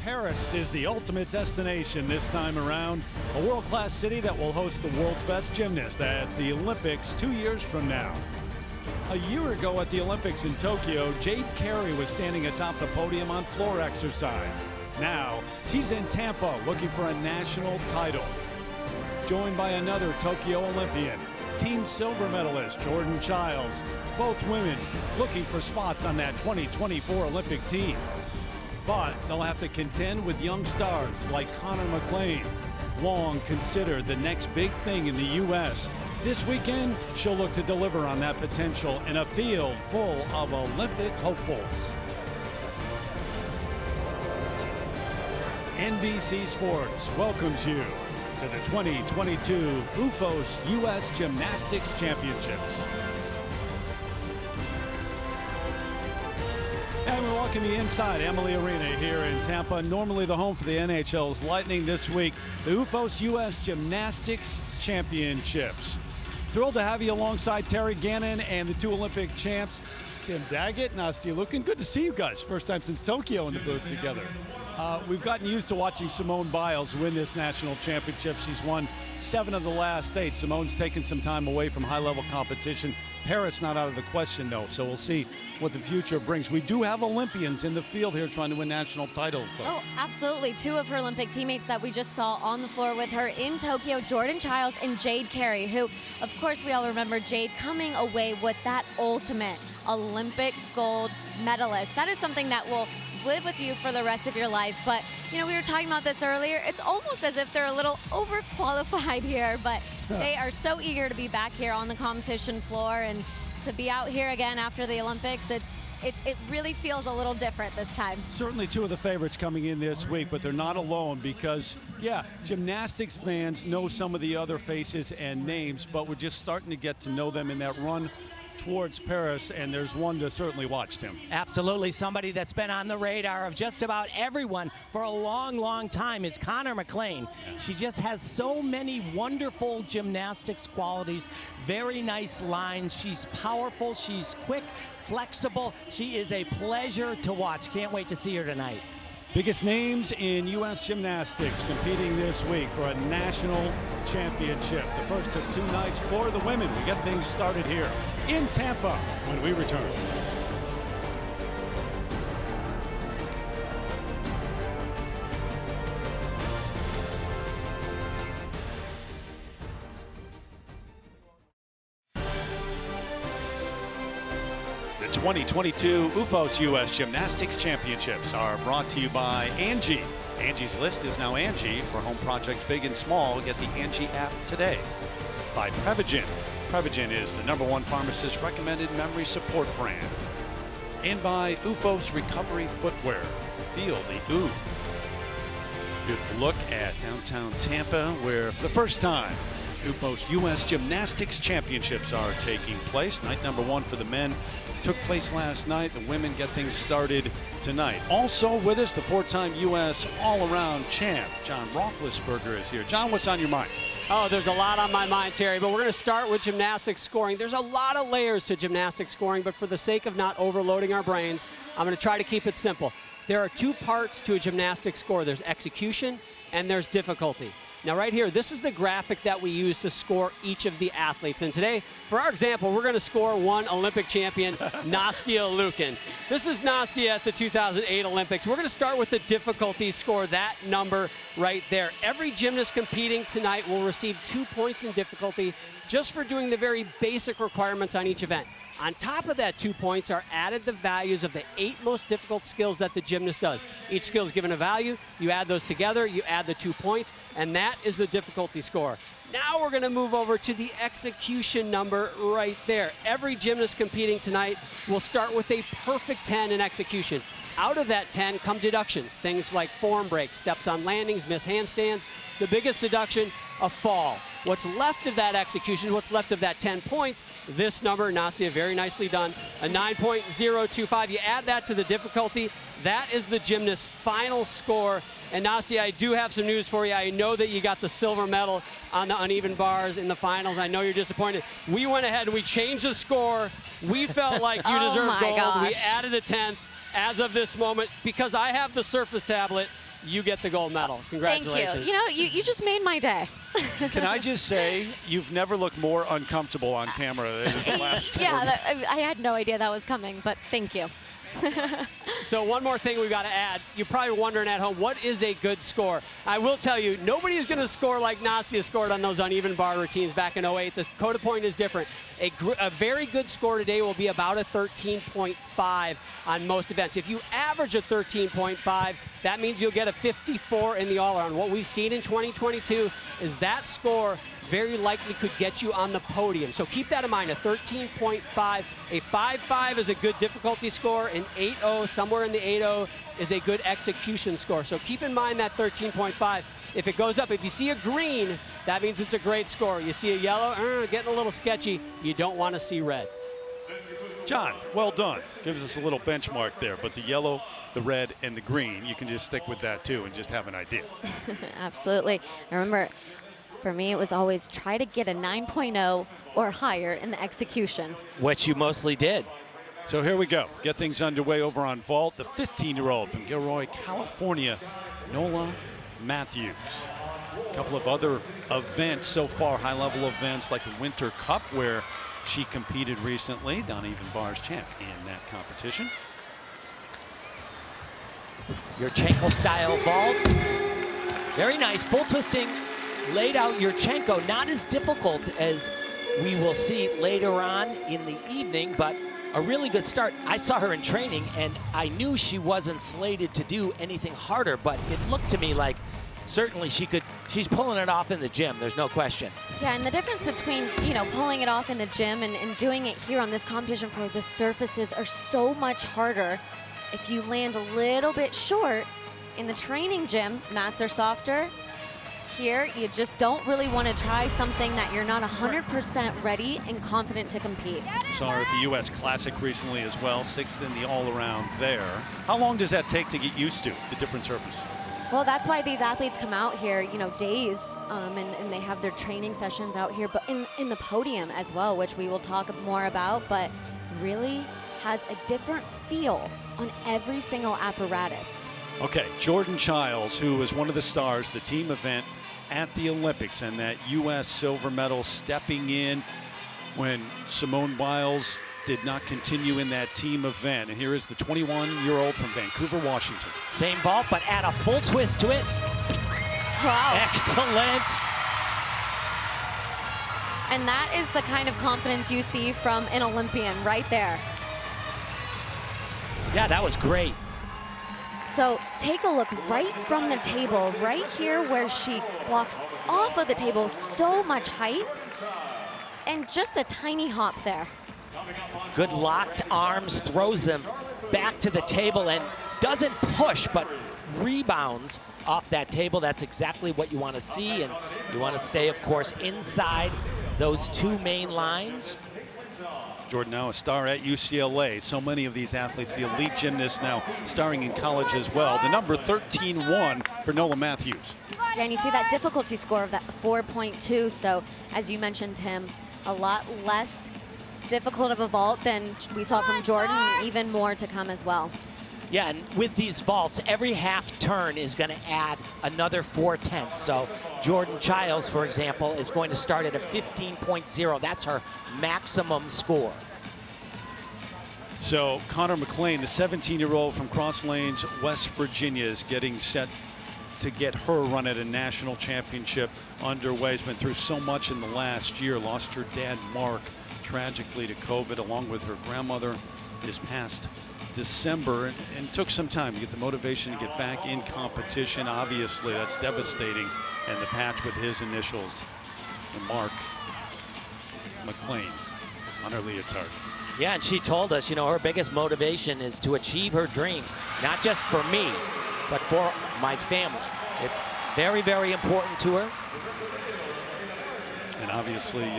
Paris is the ultimate destination this time around. A world-class city that will host the world's best gymnasts at the Olympics 2 years from now. A year ago at the Olympics in Tokyo, Jade Carey was standing atop the podium on floor exercise. Now, she's in Tampa looking for a national title. Joined by another Tokyo Olympian, team silver medalist Jordan Childs. Both women looking for spots on that 2024 Olympic team. But they'll have to contend with young stars like Connor McLean, long considered the next big thing in the U.S. This weekend, she'll look to deliver on that potential in a field full of Olympic hopefuls. NBC Sports welcomes you to the 2022 OOFOS U.S. Gymnastics Championships. And we welcome you inside Emily Arena here in Tampa, normally the home for the NHL's Lightning. This week, the OOFOS U.S. Gymnastics Championships. Thrilled to have you alongside Terry Gannon and the two Olympic champs, Tim Daggett, Nastia Lukin. Good to see you guys. First time since Tokyo in the booth together. We've gotten used to watching Simone Biles win this national championship. She's won 7 of the last 8. Simone's taken some time away from high-level competition. Paris not out of the question, though, so we'll see what the future brings. We do have Olympians in the field here trying to win national titles, though. Oh, absolutely. 2 of her Olympic teammates that we just saw on the floor with her in Tokyo, Jordan Childs and Jade Carey, who, of course, we all remember Jade coming away with that ultimate Olympic gold medalist. That is something that will live with you for the rest of your life. But, you know, we were talking about this earlier. It's almost as if they're a little overqualified here, but they are so eager to be back here on the competition floor and to be out here again after the Olympics. It really feels a little different this time. Certainly 2 of the favorites coming in this week, but they're not alone because, yeah, gymnastics fans know some of the other faces and names, but we're just starting to get to know them in that run towards Paris, and there's one to certainly watch, Tim. Absolutely. Somebody that's been on the radar of just about everyone for a long, long time is Connor McLean. She just has so many wonderful gymnastics qualities, very nice lines. She's powerful, she's quick, flexible. She is a pleasure to watch. Can't wait to see her tonight. Biggest names in U.S. gymnastics competing this week for a national championship. The first of 2 nights for the women. We get things started here in Tampa when we return. The 2022 OOFOS U.S. Gymnastics Championships are brought to you by Angie. Angie's List is now Angie for home projects big and small. Get the Angie app today. By Prevagen. Prevagen is the #1 pharmacist recommended memory support brand. And by OOFOS Recovery Footwear. Feel the OO. Beautiful look at downtown Tampa, where for the first time, OOFOS U.S. Gymnastics Championships are taking place. Night #1 for the men took place last night. The women get things started tonight. Also with us, the 4-time U.S. all-around champ, John Roethlisberger is here. John, what's on your mind? Oh, there's a lot on my mind, Terry, but we're going to start with gymnastics scoring. There's a lot of layers to gymnastics scoring, but for the sake of not overloading our brains, I'm going to try to keep it simple. There are 2 parts to a gymnastics score. There's execution and there's difficulty. Now right here, this is the graphic that we use to score each of the athletes. And today, for our example, we're going to score one Olympic champion, Nastia Lukin. This is Nastia at the 2008 Olympics. We're going to start with the difficulty score, that number right there. Every gymnast competing tonight will receive 2 points in difficulty just for doing the very basic requirements on each event. On top of that, 2 points are added the values of the 8 most difficult skills that the gymnast does. Each skill is given a value, you add those together, you add the 2 points, and that is the difficulty score. Now we're gonna move over to the execution number right there. Every gymnast competing tonight will start with a perfect 10 in execution. Out of that 10 come deductions, things like form breaks, steps on landings, missed handstands. The biggest deduction, a fall. What's left of that execution, what's left of that 10 points, this number, Nastia, very nicely done, a 9.025. You add that to the difficulty, that is the gymnast's final score. And Nastia, I do have some news for you. I know that you got the silver medal on the uneven bars in the finals. I know you're disappointed. We went ahead and we changed the score. We felt like you deserved gold. Gosh. We added a 10th as of this moment because I have the Surface tablet. you get the gold medal. Congratulations. Thank you. You know, you just made my day. Can I just say, you've never looked more uncomfortable on camera than the last Yeah, I had no idea that was coming, but thank you. So one more thing we've got to add. You're probably wondering at home, what is a good score? I will tell you, nobody is going to score like Nastia scored on those uneven bar routines back in 08. The Coda point is different. A very good score today will be about a 13.5 on most events. If you average a 13.5, that means you'll get a 54 in the all-around. What we've seen in 2022 is that score very likely could get you on the podium. So keep that in mind, a 13.5. A 5.5 is a good difficulty score. An 8.0, somewhere in the 8.0, is a good execution score. So keep in mind that 13.5. If it goes up, if you see a green, that means it's a great score. You see a yellow, getting a little sketchy, you don't want to see red. John, well done. Gives us a little benchmark there, but the yellow, the red, and the green, you can just stick with that too and just have an idea. Absolutely. I remember, for me, it was always try to get a 9.0 or higher in the execution. Which you mostly did. So here we go. Get things underway over on vault. The 15-year-old from Gilroy, California, Nola Matthews. A couple of other events so far, high-level events like the Winter Cup, where she competed recently, uneven bars champ in that competition. Your Chenko style vault. Very nice, full twisting, laid out Yurchenko. Not as difficult as we will see later on in the evening, but a really good start. I saw her in training, and I knew she wasn't slated to do anything harder, but it looked to me like certainly she's pulling it off in the gym, there's no question. Yeah, and the difference between, pulling it off in the gym and doing it here on this competition floor, the surfaces are so much harder. If you land a little bit short in the training gym, mats are softer. Here, you just don't really want to try something that you're not 100% ready and confident to compete. Saw her at the U.S. Classic recently as well, 6th in the all-around there. How long does that take to get used to, the different surface? Well, that's why these athletes come out here, days, and they have their training sessions out here, but in the podium as well, which we will talk more about, but really has a different feel on every single apparatus. Okay, Jordan Childs, who was one of the stars, the team event at the Olympics, and that U.S. silver medal, stepping in when Simone Biles did not continue in that team event. And here is the 21-year-old from Vancouver, Washington. Same vault, but add a full twist to it. Wow. Excellent. And that is the kind of confidence you see from an Olympian right there. Yeah, that was great. So take a look right from the table, right here where she blocks off of the table, so much height, and just a tiny hop there. Good locked arms, throws them back to the table and doesn't push, but rebounds off that table. That's exactly what you want to see, and you want to stay, of course, inside those two main lines. Jordan now a star at UCLA. So many of these athletes, the elite gymnasts now starring in college as well. The number 13-1 for Nola Matthews. Yeah, and you see that difficulty score of that 4.2. So as you mentioned, Tim, a lot less difficult of a vault than we saw from Jordan, and even more to come as well. Yeah, and with these vaults, every half turn is going to add another 4/10. So Jordan Childs, for example, is going to start at a 15.0. That's her maximum score. So Connor McLean, the 17-year-old from Cross Lanes, West Virginia, is getting set to get her run at a national championship underway. Has been through so much in the last year. Lost her dad, Mark, tragically to COVID, along with her grandmother this past December, and took some time to get the motivation to get back in competition. Obviously, that's devastating. And the patch with his initials, and Mark McLean on her leotard. Yeah, and she told us, her biggest motivation is to achieve her dreams, not just for me, but for my family. It's very, very important to her. And obviously,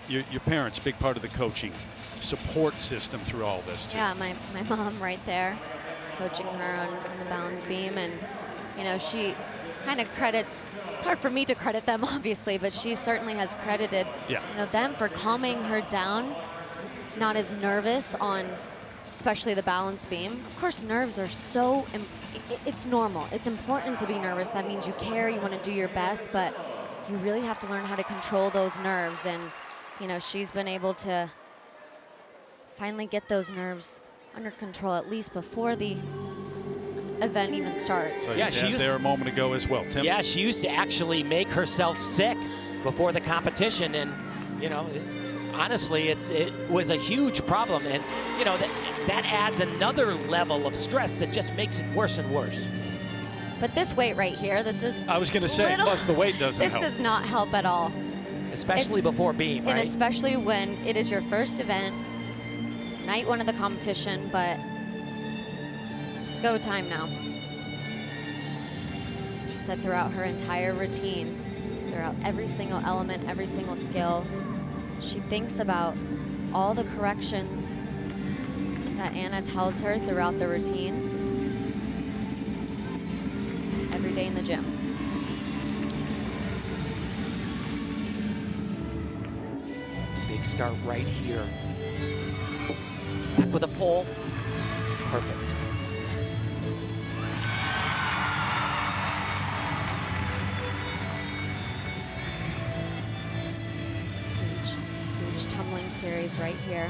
your parents, big part of the coaching support system through all this too. Yeah, my mom right there coaching her on the balance beam, and she kind of credits, it's hard for me to credit them obviously, but she certainly has credited them for calming her down, not as nervous on especially the balance beam. Of course, nerves are so, it's normal. It's important to be nervous. That means you care, you want to do your best, but you really have to learn how to control those nerves. And, you know, she's been able to finally get those nerves under control, at least before the event even starts. So Yeah, you she had used- there a moment ago as well, Tim. Yeah, she used to actually make herself sick before the competition, and you know, honestly, it was a huge problem, and you know that adds another level of stress that just makes it worse and worse. But this weight right here, this is I was going to say, little- plus the weight doesn't this help. does not help at all. Especially before beam, And right? especially when it is your first event, night one of the competition, but go time now. She said throughout her entire routine, throughout every single element, every single skill, she thinks about all the corrections that Anna tells her throughout the routine every day in the gym. Big start right here. Back with a full. Perfect. Huge tumbling series right here.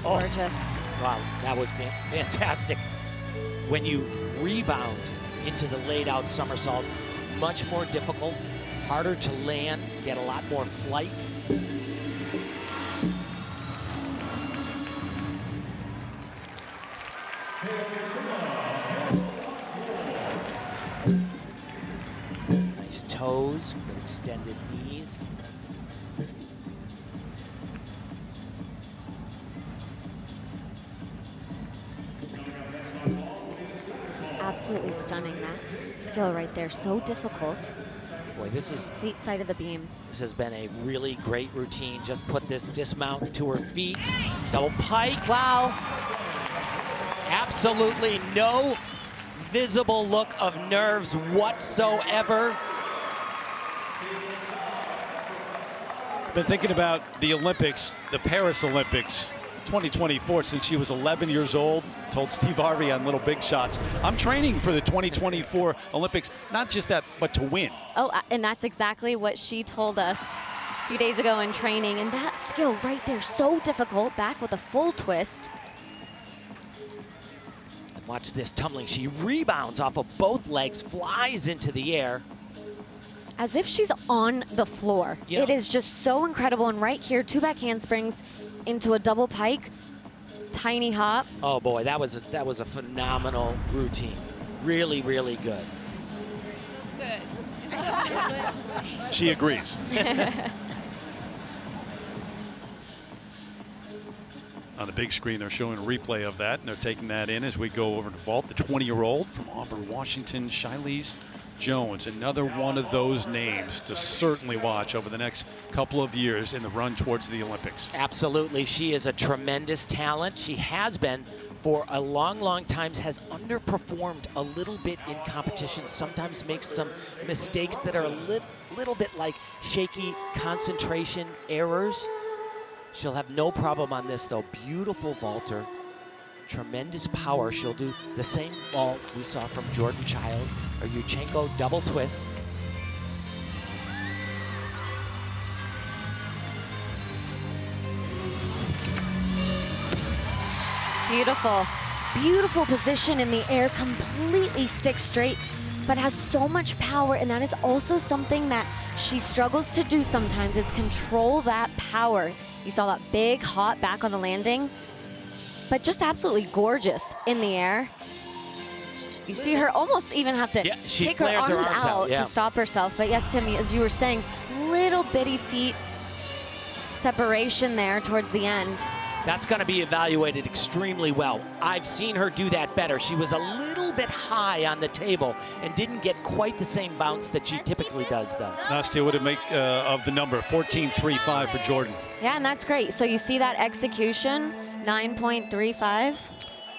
Oh. Gorgeous. Wow, that was fantastic. When you rebound into the laid out somersault, much more difficult, harder to land, get a lot more flight. Nice toes, good extended knees. Absolutely stunning, that skill right there. So difficult. Boy, this Complete side of the beam. has been a really great routine. Just put this dismount to her feet. Double pike. Wow. Absolutely no visible look of nerves whatsoever. Been thinking about the Olympics, the Paris Olympics, 2024, since she was 11 years old. Told Steve Harvey on Little Big Shots, I'm training for the 2024 Olympics, not just that, but to win. Oh, and that's exactly what she told us a few days ago in training. And that skill right there, so difficult. Back with a full twist. And watch this tumbling. She rebounds off of both legs, flies into the air. As if she's on the floor. Yeah. It is just so incredible. And right here, 2 back handsprings into a double pike. Tiny hop. Oh boy, that was a phenomenal routine. Really, really good. She agrees. On the big screen, they're showing a replay of that, and they're taking that in as we go over to vault. The 20-year-old from Auburn, Washington, Shilese Jones, another one of those names to certainly watch over the next couple of years in the run towards the Olympics. Absolutely, she is a tremendous talent. She has been for a long, long time, has underperformed a little bit in competition, sometimes makes some mistakes that are a little bit like shaky concentration errors. She'll have no problem on this though. Beautiful vaulter, tremendous power. She'll do the same vault we saw from Jordan Childs, or Yurchenko double twist. Beautiful. Beautiful position in the air, completely stick straight, but has so much power, and that is also something that she struggles to do sometimes, is control that power. You saw that big hop back on the landing, but just absolutely gorgeous in the air. You see her almost even have to she take her flares arms, her arms out, yeah. to stop herself. But yes, Timmy, as you were saying, little bitty feet separation there towards the end. That's going to be evaluated extremely well. I've seen her do that better. She was a little bit high on the table and didn't get quite the same bounce that she typically does, though. Nastia, what did it make of the number? 14.35 for Jordan. Yeah, and that's great. So you see that execution, 9.35.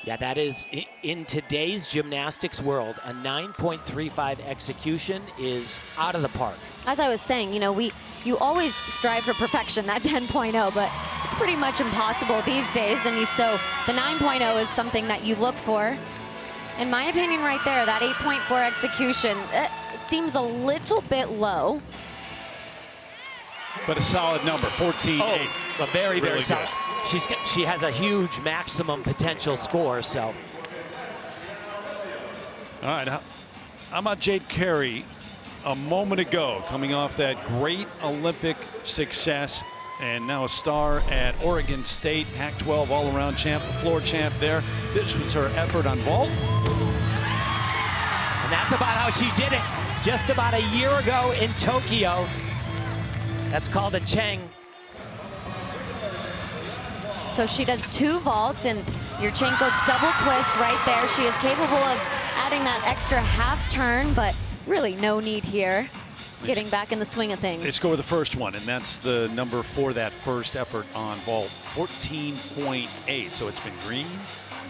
Yeah, that is, in today's gymnastics world, a 9.35 execution is out of the park. As I was saying, you always strive for perfection, that 10.0, but it's pretty much impossible these days. And so the 9.0 is something that you look for. In my opinion, right there, that 8.4 execution, it seems a little bit low. But a solid number, 14-8. A very, very Really solid. good. She has a huge maximum potential score, so. All right, how about Jade Carey a moment ago, coming off that great Olympic success and now a star at Oregon State, Pac-12 all-around champ, the floor champ there. This was her effort on vault. And that's about how she did it just about a year ago in Tokyo. That's called a Cheng. So she does 2 vaults and Yurchenko double twist right there. She is capable of adding that extra half turn, but really no need here. Getting back in the swing of things. They score the first one, and that's the number for that first effort on vault, 14.8. So it's been green,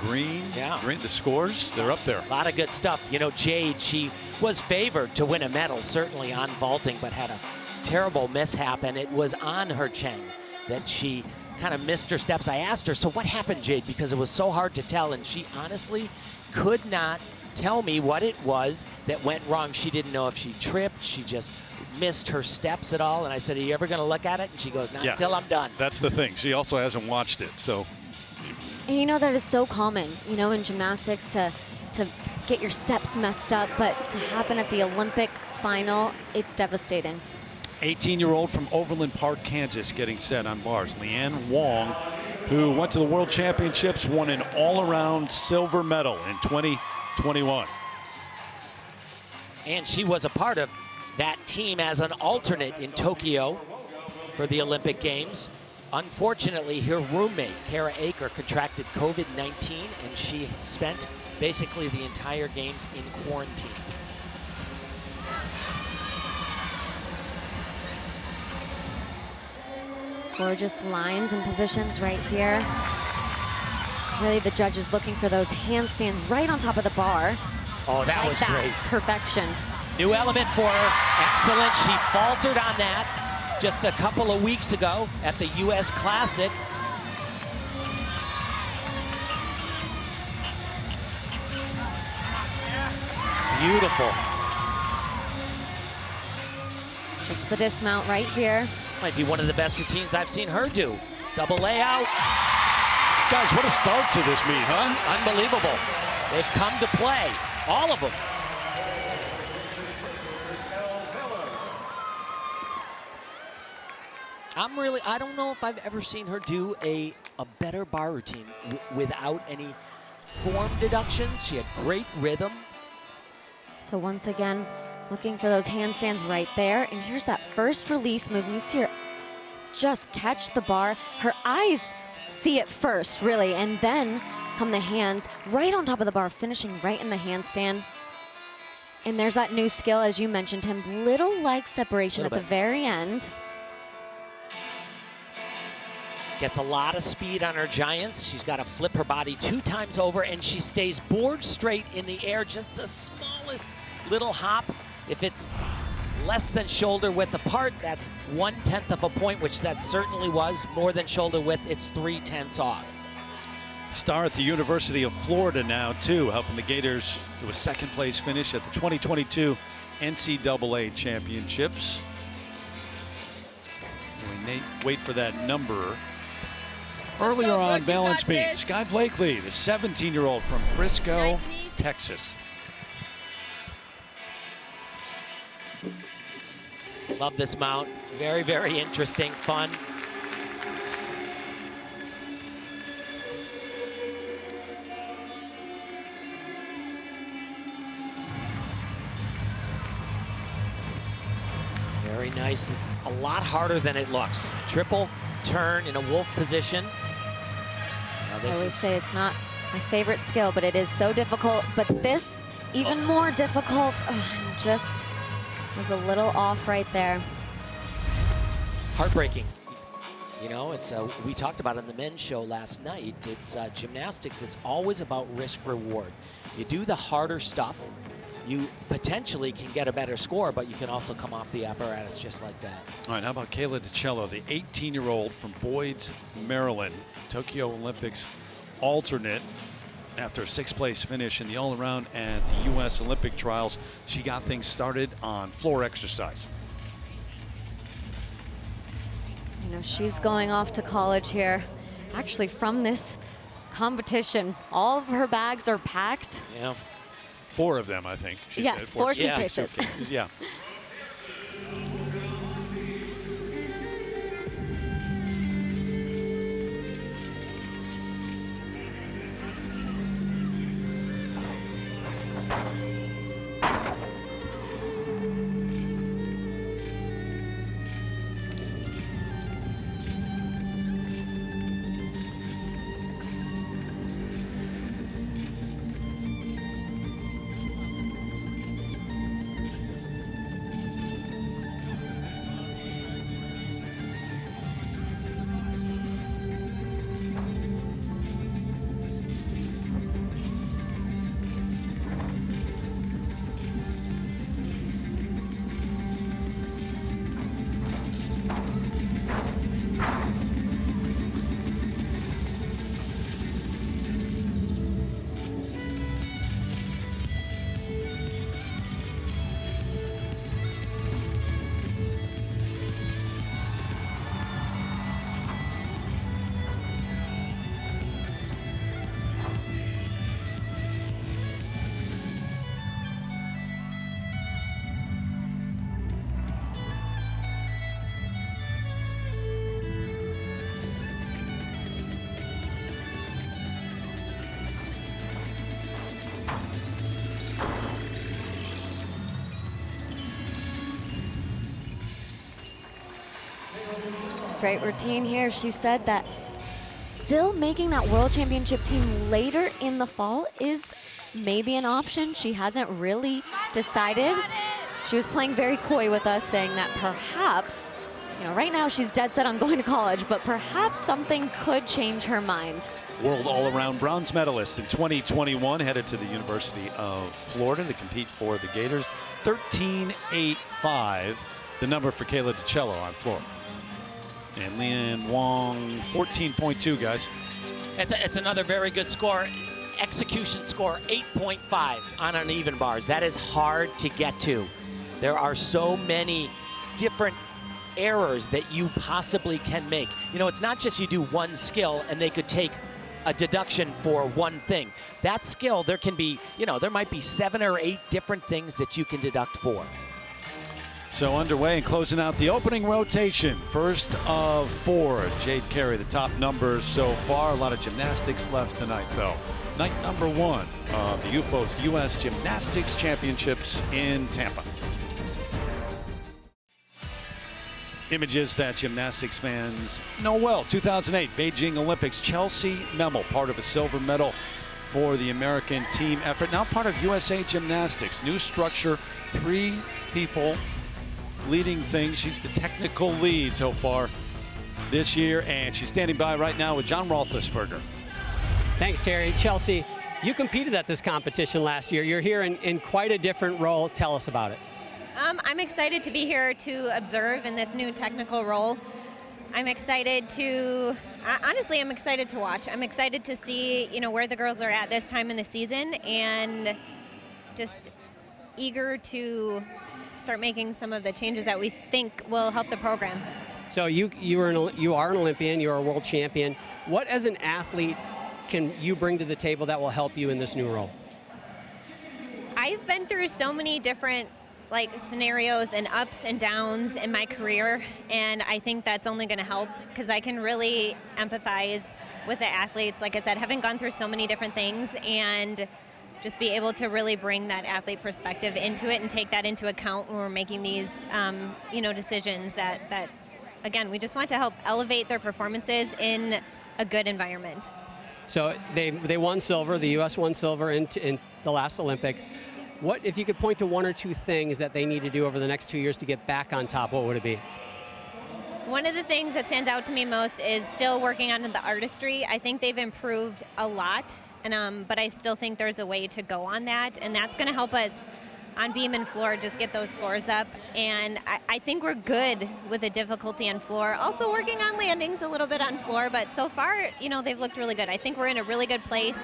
green. The scores, they're up there. A lot of good stuff. Jade, she was favored to win a medal, certainly on vaulting, but had a terrible mishap, and it was on her Cheng that she kind of missed her steps. I asked her, so what happened, Jade? Because it was so hard to tell, and she honestly could not tell me what it was that went wrong. She didn't know if she tripped, she just missed her steps at all, and I said, are you ever going to look at it? And she goes, not until I'm done. That's the thing. She also hasn't watched it, so. And that is so common, in gymnastics to get your steps messed up, but to happen at the Olympic final, it's devastating. 18-year-old from Overland Park, Kansas, getting set on bars. Leanne Wong, who went to the World Championships, won an all-around silver medal in 2021. And she was a part of that team as an alternate in Tokyo for the Olympic Games. Unfortunately, her roommate, Kara Aker, contracted COVID-19, and she spent basically the entire games in quarantine. Gorgeous lines and positions right here. Really, the judge is looking for those handstands right on top of the bar. Oh, that was great. Perfection. New element for her. Excellent. She faltered on that just a couple of weeks ago at the U.S. Classic. Beautiful. Just the dismount right here. Might be one of the best routines I've seen her do. Double layout. Guys, what a start to this meet, huh? Unbelievable. They've come to play, all of them. I don't know if I've ever seen her do a better bar routine without any form deductions. She had great rhythm. So once again, looking for those handstands right there. And here's that first release move. And you see her just catch the bar. Her eyes see it first, really, and then come the hands right on top of the bar, finishing right in the handstand. And there's that new skill, as you mentioned, Tim, little leg separation at the very end. Gets a lot of speed on her giants. She's got to flip her body 2 times over, and she stays board straight in the air, just the smallest little hop. If it's less than shoulder width apart, that's 1/10 of a point, which that certainly was. More than shoulder width, it's 3/10 off. Star at the University of Florida now, too, helping the Gators to a second place finish at the 2022 NCAA Championships. We wait for that number. Earlier on balance beat, Sky Blakely, the 17-year-old from Frisco, Texas. Love this mount. Very, very interesting, fun. Very nice. It's a lot harder than it looks. Triple turn in a wolf position. I always say it's not my favorite skill, but it is so difficult. But this, even more difficult. Oh, just was a little off right there. Heartbreaking. You know, it's we talked about it in the men's show last night. It's gymnastics. It's always about risk reward. You do the harder stuff, you potentially can get a better score, but you can also come off the apparatus just like that. All right, how about Kayla DiCello, the 18-year-old from Boyd's, Maryland, Tokyo Olympics alternate. After a 6th place finish in the all-around at the U.S. Olympic trials, she got things started on floor exercise. You know, she's going off to college here. Actually, from this competition, all of her bags are packed. Yeah. 4 of them, I think. She Yes, said. 4 suitcases. Yeah, suitcases, yeah. Great routine here. She said that still making that world championship team later in the fall is maybe an option. She hasn't really decided. She was playing very coy with us, saying that perhaps, you know, right now she's dead set on going to college, but perhaps something could change her mind. World all-around bronze medalist in 2021, headed to the University of Florida to compete for the Gators. 13.85, the number for Kayla DiCello on floor. And Leanne Wong, 14.2, guys. It's another very good score. Execution score 8.5 on uneven bars. That is hard to get to. There are so many different errors that you possibly can make. You know, it's not just you do one skill and they could take a deduction for one thing. That skill, there can be, you know, there might be 7 or 8 different things that you can deduct for. So underway and closing out the opening rotation. First of 4, Jade Carey, the top numbers so far. A lot of gymnastics left tonight, though. Night number 1 of the OOFOS U.S. Gymnastics Championships in Tampa. Images that gymnastics fans know well. 2008 Beijing Olympics. Chelsea Memel, part of a silver medal for the American team effort. Now part of USA Gymnastics. New structure, 3 people leading things. She's the technical lead so far this year, and she's standing by right now with John Roethlisberger. Thanks, Terry. Chelsea, you competed at this competition last year. You're here in quite a different role. Tell us about it. I'm excited to be here to observe in this new technical role. I'm excited to, honestly, I'm excited to watch. I'm excited to see, you know, where the girls are at this time in the season, and just eager to start making some of the changes that we think will help the program. So you are an Olympian, you're a world champion. What as an athlete can you bring to the table that will help you in this new role? I've been through so many different scenarios and ups and downs in my career, and I think that's only going to help because I can really empathize with the athletes. Like I said, having gone through so many different things, and just be able to really bring that athlete perspective into it and take that into account when we're making these decisions that again, we just want to help elevate their performances in a good environment. So they won silver, the U.S. won silver in the last Olympics. What, if you could point to 1 or 2 things that they need to do over the next 2 years to get back on top, what would it be? One of the things that stands out to me most is still working on the artistry. I think they've improved a lot, but I still think there's a way to go on that, and that's going to help us on beam and floor just get those scores up. And I think we're good with the difficulty on floor. Also working on landings a little bit on floor, but so far, they've looked really good. I think we're in a really good place,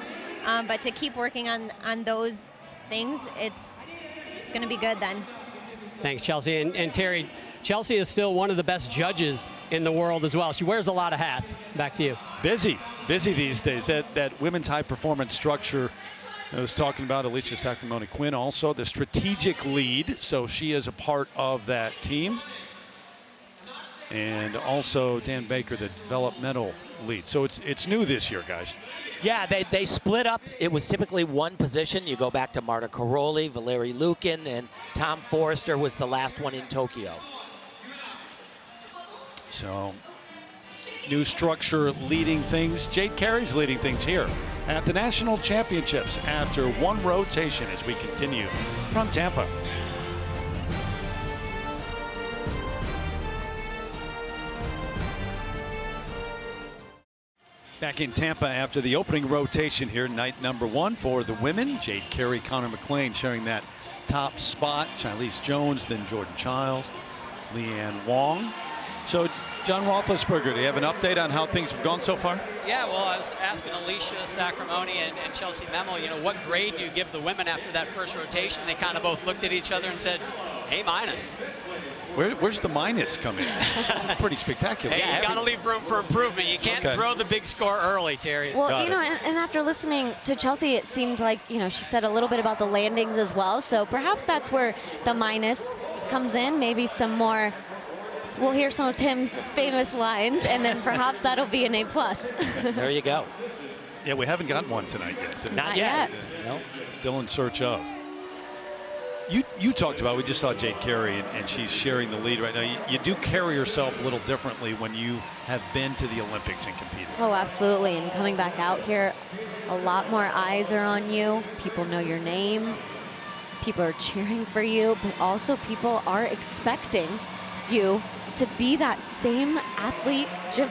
but to keep working on those things, it's going to be good then. Thanks, Chelsea. And Terry, Chelsea is still one of the best judges in the world as well. She wears a lot of hats. Back to you. Busy these days. That women's high performance structure I was talking about, Alicia Sacramone-Quinn, also the strategic lead. So she is a part of that team. And also Dan Baker, the developmental lead. So it's new this year, guys. Yeah, they split up. It was typically one position. You go back to Marta Karoli, Valeri Lukin, and Tom Forrester was the last one in Tokyo. So new structure leading things. Jade Carey's leading things here at the National Championships after one rotation as we continue from Tampa. Back in Tampa after the opening rotation here, night number one for the women. Jade Carey, Connor McLean sharing that top spot. Chilese Jones, then Jordan Childs, Leanne Wong. So, John Roethlisberger, do you have an update on how things have gone so far? Yeah, well, I was asking Alicia Sacramone and Chelsea Memo, what grade do you give the women after that first rotation? They kind of both looked at each other and said, A-. Where's the minus coming? Pretty spectacular. Hey, you got to leave room for improvement. You can't throw the big score early, Terry. Well, and after listening to Chelsea, it seemed like, she said a little bit about the landings as well. So perhaps that's where the minus comes in. Maybe some more. We'll hear some of Tim's famous lines, and then perhaps that'll be an A+. There you go. Yeah, we haven't gotten one tonight yet. Not yet. No, still in search of. You talked about, we just saw Jade Carey, and she's sharing the lead right now. You do carry yourself a little differently when you have been to the Olympics and competed. Oh, absolutely. And coming back out here, a lot more eyes are on you. People know your name. People are cheering for you, but also people are expecting you to be that same athlete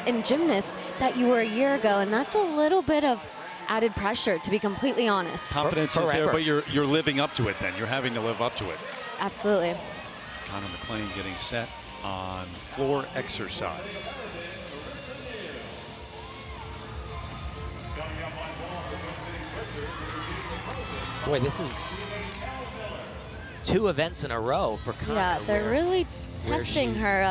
and gymnast that you were a year ago. And that's a little bit of added pressure, to be completely honest. Confidence is there, but you're living up to it then. You're having to live up to it. Absolutely. Connor McLean getting set on floor exercise. Boy, this is 2 events in a row for Connor. Yeah, they're really testing her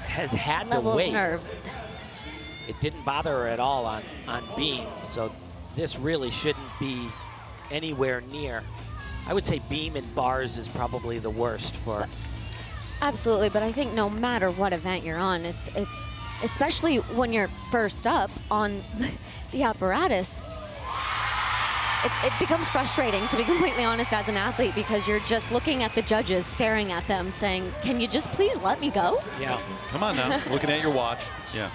has had to level wait. of nerves. It didn't bother her at all on beam, so this really shouldn't be anywhere near. I would say beam and bars is probably the worst for. Absolutely, but I think no matter what event you're on, it's especially when you're first up on the apparatus. It becomes frustrating, to be completely honest, as an athlete, because you're just looking at the judges, staring at them, saying, "Can you just please let me go?" Yeah. Come on now, looking at your watch. Yeah.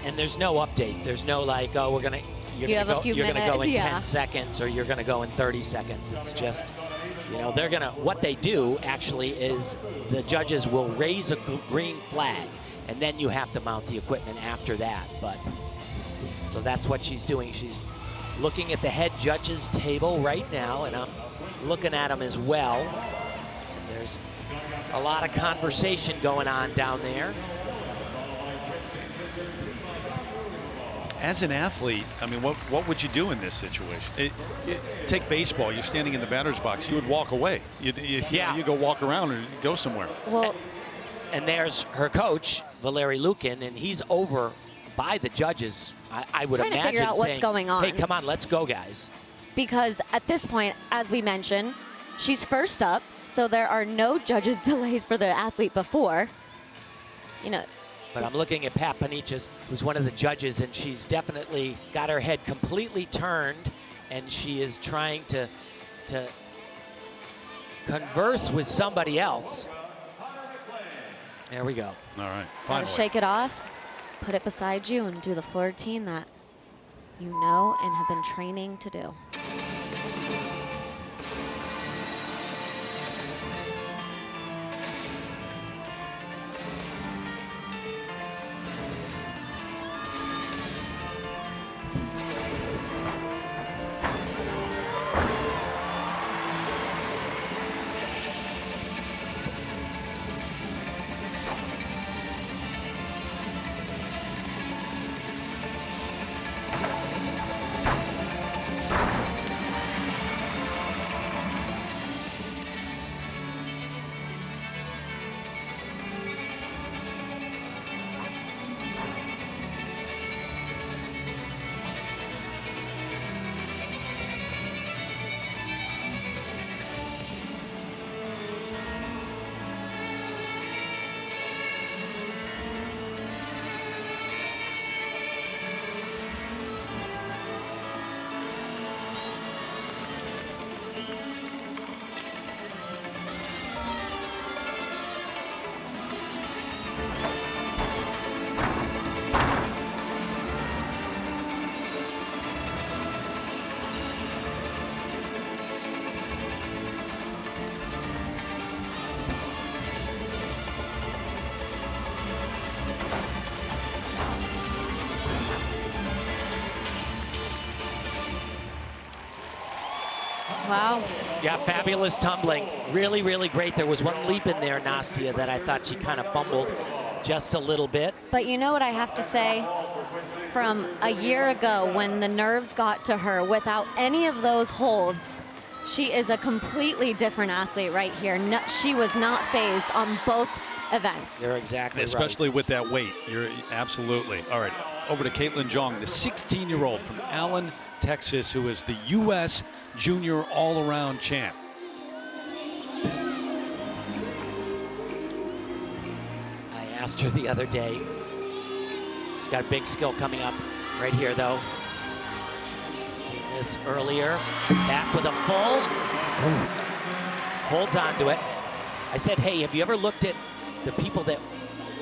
And there's no update. There's no like, oh, you're gonna go in 10 seconds, or you're gonna go in 30 seconds. It's just, what they do actually is the judges will raise a green flag, and then you have to mount the equipment after that. But so that's what she's doing. She's looking at the head judges table right now, and I'm looking at them as well. And there's a lot of conversation going on down there. As an athlete, I mean, what would you do in this situation? Take baseball. You're standing in the batter's box. You would walk away. You go walk around or go somewhere. Well, and there's her coach, Valeri Lukin, and he's over by the judges. I would trying imagine to figure out what's going on. Hey, come on, let's go, guys. Because at this point, as we mentioned, she's first up, so there are no judges' delays for the athlete before. But I'm looking at Pat Panichas, who's one of the judges, and she's definitely got her head completely turned, and she is trying to converse with somebody else. There we go. All right, finally. Gotta shake it off, put it beside you, and do the floor routine that you know and have been training to do. Wow. Yeah, fabulous tumbling. Really, really great. There was one leap in there, Nastia, that I thought she kind of fumbled just a little bit. But you know what I have to say? From a year ago when the nerves got to her, without any of those holds, she is a completely different athlete right here. No, she was not phased on both events. You're exactly Especially right. with that weight. You're absolutely. All right, over to Caitlin Jong, the 16-year-old from Allen, Texas, who is the U.S. Junior All-Around champ. I asked her the other day. She's got a big skill coming up right here, though. Seen this earlier. Back with a full. Ooh. Holds on to it. I said, hey, have you ever looked at the people that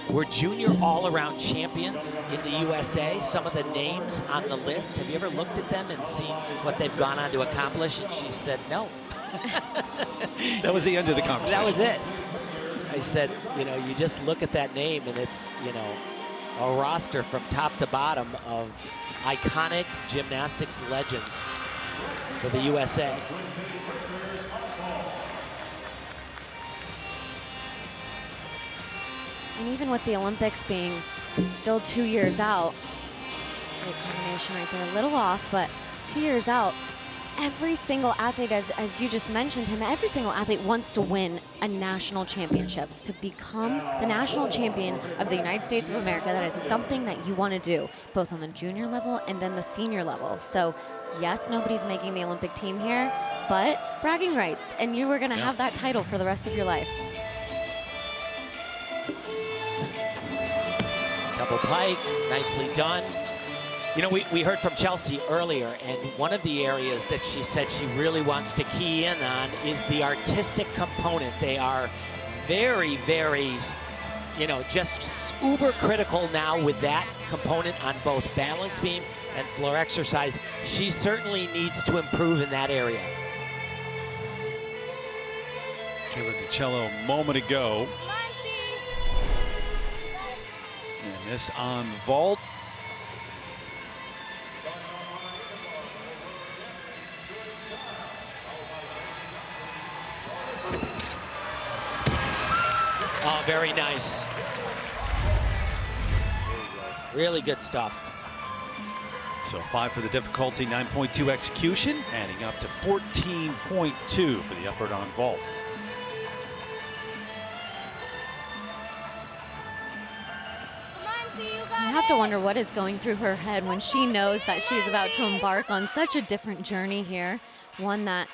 were junior all-around champions in the USA? Some of the names on the list. Have you ever looked at them and seen what they've gone on to accomplish? And she said, no. That was the end of the conversation. That was it. I said, you know, you just look at that name and it's, you know, a roster from top to bottom of iconic gymnastics legends for the USA. And even with the Olympics being still 2 years out, great combination right there, a little off, but 2 years out, every single athlete, as you just mentioned him, every single athlete wants to win a national championships. To become the national champion of the United States of America, that is something that you want to do, both on the junior level and then the senior level. So yes, nobody's making the Olympic team here, but bragging rights, and you were going to have that title for the rest of your life. Double pike, nicely done. You know, we heard from Chelsea earlier, and one of the areas that she said she really wants to key in on is the artistic component. They are very, very, you know, just uber critical now with that component on both balance beam and floor exercise. She certainly needs to improve in that area. Kayla DiCello a moment ago. And this on vault. Oh, very nice. Really good stuff. So 5 for the difficulty, 9.2 execution, adding up to 14.2 for the effort on vault. You have to wonder what is going through her head when she knows that she's about to embark on such a different journey here. One that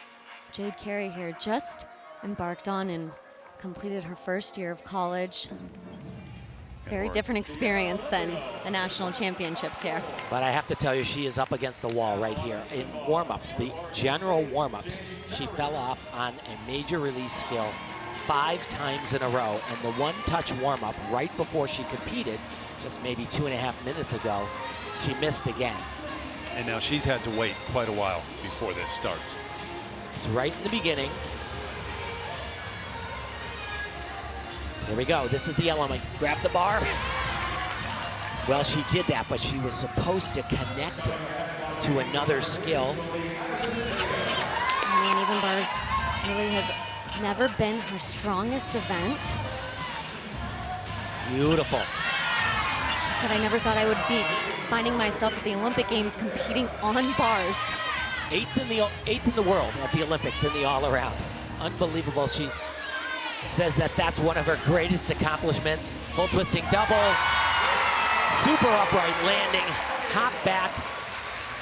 Jade Carey here just embarked on and completed her first year of college. Very different experience than the national championships here. But I have to tell you, she is up against the wall right here. In warm-ups, the general warm-ups, she fell off on a major release skill 5 times in a row. And the one-touch warm-up right before she competed, just maybe 2.5 minutes ago, she missed again. And now she's had to wait quite a while before this starts. It's right in the beginning. Here we go. This is the element. Grab the bar. Well, she did that, but she was supposed to connect it to another skill. I mean, even bars really has never been her strongest event. Beautiful. She said, I never thought I would be finding myself at the Olympic Games competing on bars. Eighth in the world at the Olympics in the all-around. Unbelievable. She says that that's one of her greatest accomplishments. Full twisting double. Super upright landing. Hop back.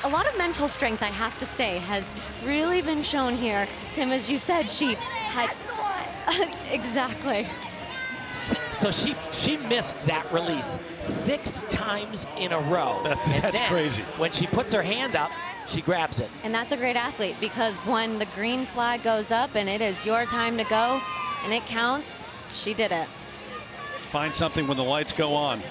A lot of mental strength, I have to say, has really been shown here. Tim, as you said, she had... Exactly. So she missed that release 6 times in a row. That's then, crazy. When she puts her hand up, she grabs it. And that's a great athlete, because when the green flag goes up and it is your time to go and it counts, she did it. Find something when the lights go on.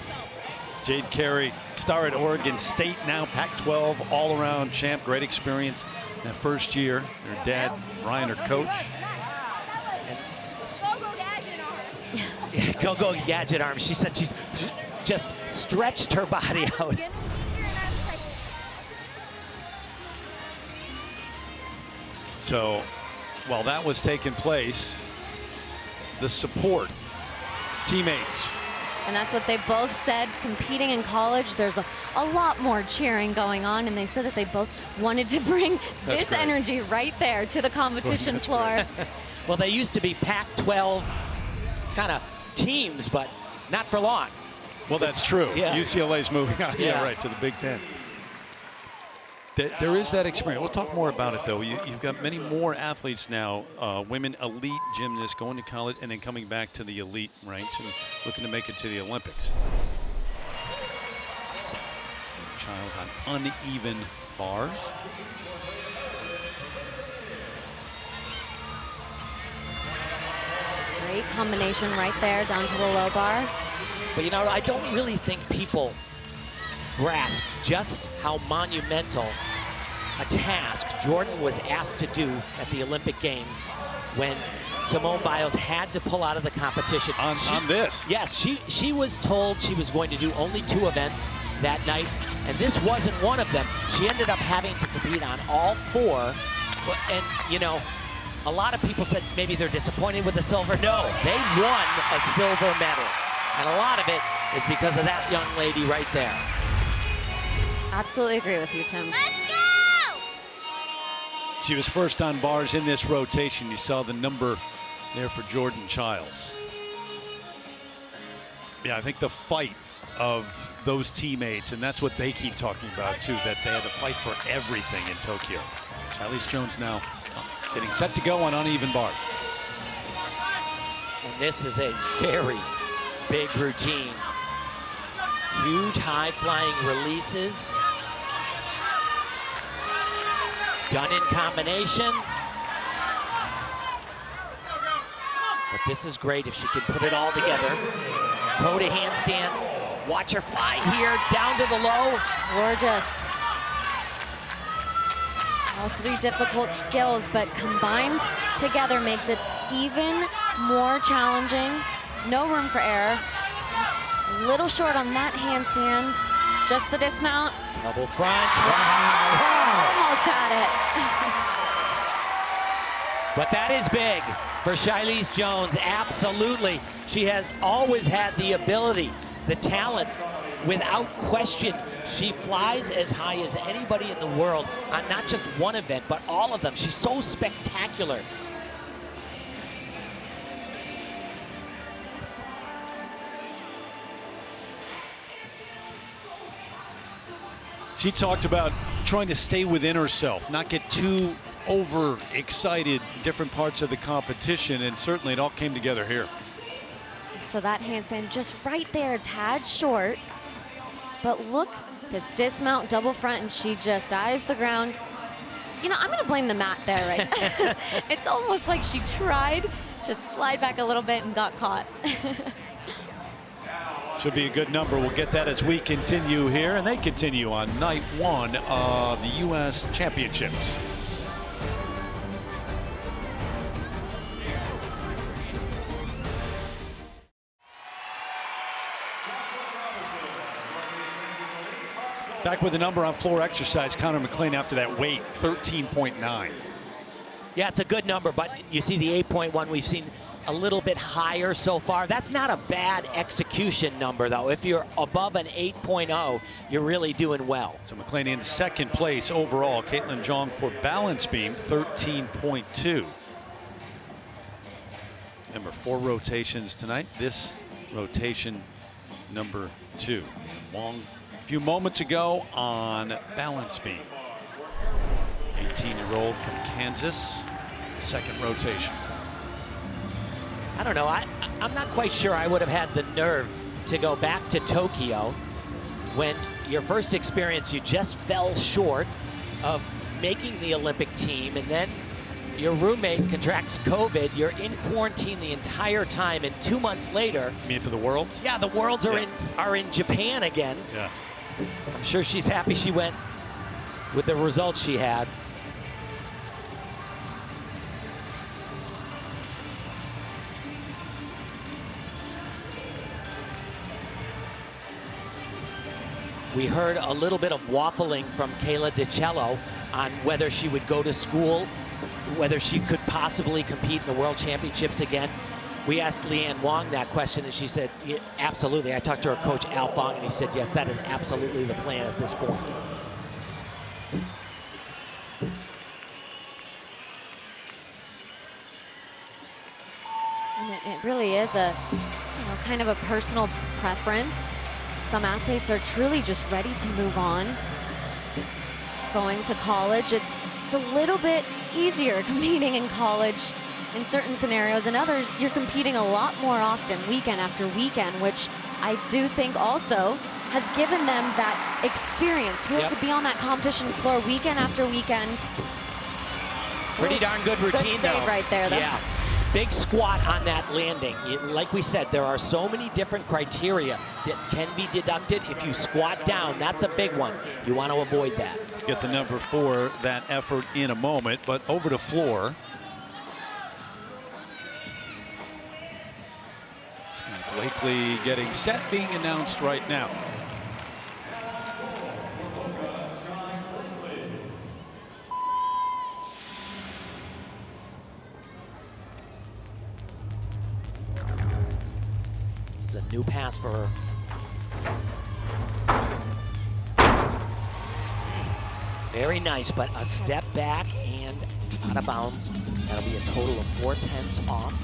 Jade Carey, star at Oregon State, now Pac-12 all-around champ. Great experience in that first year. Her dad, Ryan, her coach. Go gadget arm. She said she's just stretched her body out. So while that was taking place, the support, teammates. And that's what they both said. Competing in college, there's a lot more cheering going on, and they said that they both wanted to bring this great. energy right there to the competition floor. Well, they used to be Pac-12 kind of teams, but not for long. Well, that's true. Yeah. UCLA's moving on. Yeah, Yeah. right, to the Big Ten. There is that experience. We'll talk more about it, though. You've got many more athletes now, women elite gymnasts going to college and then coming back to the elite ranks and looking to make it to the Olympics. Childs on uneven bars. Great combination right there down to the low bar. But, you know, I don't really think people grasp just how monumental a task Jordan was asked to do at the Olympic Games when Simone Biles had to pull out of the competition. On this. Yes, she was told she was going to do only 2 events that night, and this wasn't one of them. She ended up having to compete on all 4. And, you know, a lot of people said maybe they're disappointed with the silver. No, they won a silver medal. And a lot of it is because of that young lady right there. Absolutely agree with you, Tim. She was first on bars in this rotation. You saw the number there for Jordan Childs. Yeah, I think the fight of those teammates, and that's what they keep talking about too, that they had to fight for everything in Tokyo. Charlize Jones now getting set to go on uneven bars. And this is a very big routine. Huge high-flying releases. Done in combination. But this is great if she can put it all together. Toe to handstand. Watch her fly here, down to the low. Gorgeous. All 3 difficult skills, but combined together makes it even more challenging. No room for error. A little short on that handstand. Just the dismount. Double front. Wow. Almost had it. But that is big for Charlize Jones, absolutely. She has always had the ability, the talent, without question. She flies as high as anybody in the world on not just one event, but all of them. She's so spectacular. She talked about trying to stay within herself, not get too overexcited different parts of the competition, and certainly it all came together here. So that handstand just right there, a tad short. But look, this dismount double front, and she just eyes the ground. You know, I'm gonna blame the mat there, right? It's almost like she tried to slide back a little bit and got caught. Should be a good number. We'll get that as we continue here, and they continue on night 1 of the U.S. Championships. Back with the number on floor exercise, Connor McLean after that weight, 13.9. Yeah, it's a good number, but you see the 8.1 we've seen a little bit higher so far. That's not a bad execution number, though. If you're above an 8.0, you're really doing well. So McLean in second place overall. Caitlin Jong for balance beam, 13.2. Remember, 4 rotations tonight. This rotation number 2. Wong a few moments ago on balance beam. 18-year-old from Kansas, second rotation. I don't know. I'm not quite sure I would have had the nerve to go back to Tokyo when your first experience, you just fell short of making the Olympic team, and then your roommate contracts COVID. You're in quarantine the entire time, and 2 months later. You mean for the Worlds? Yeah, the Worlds are in Japan again. Yeah. I'm sure she's happy she went with the results she had. We heard a little bit of waffling from Kayla DiCello on whether she would go to school whether she could possibly compete in the World Championships again. We asked Leanne Wong that question, and she said, yeah, absolutely. I talked to her coach, Al Fong, and he said, yes, that is absolutely the plan at this point. And it really is a, kind of a personal preference. Some athletes are truly just ready to move on. Going to college, it's a little bit easier competing in college in certain scenarios. In others, you're competing a lot more often, weekend after weekend, which I do think also has given them that experience to be able to be on that competition floor weekend after weekend. Pretty darn good routine, good save though. Right there, though. Yeah. Big squat on that landing. Like we said, there are so many different criteria that can be deducted if you squat down. That's a big one. You want to avoid that. Get the number 4, that effort in a moment, but over to floor. Sky Blakely getting set, being announced right now. A new pass for her. Very nice, but a step back and out of bounds. That'll be a total of 4/10 off.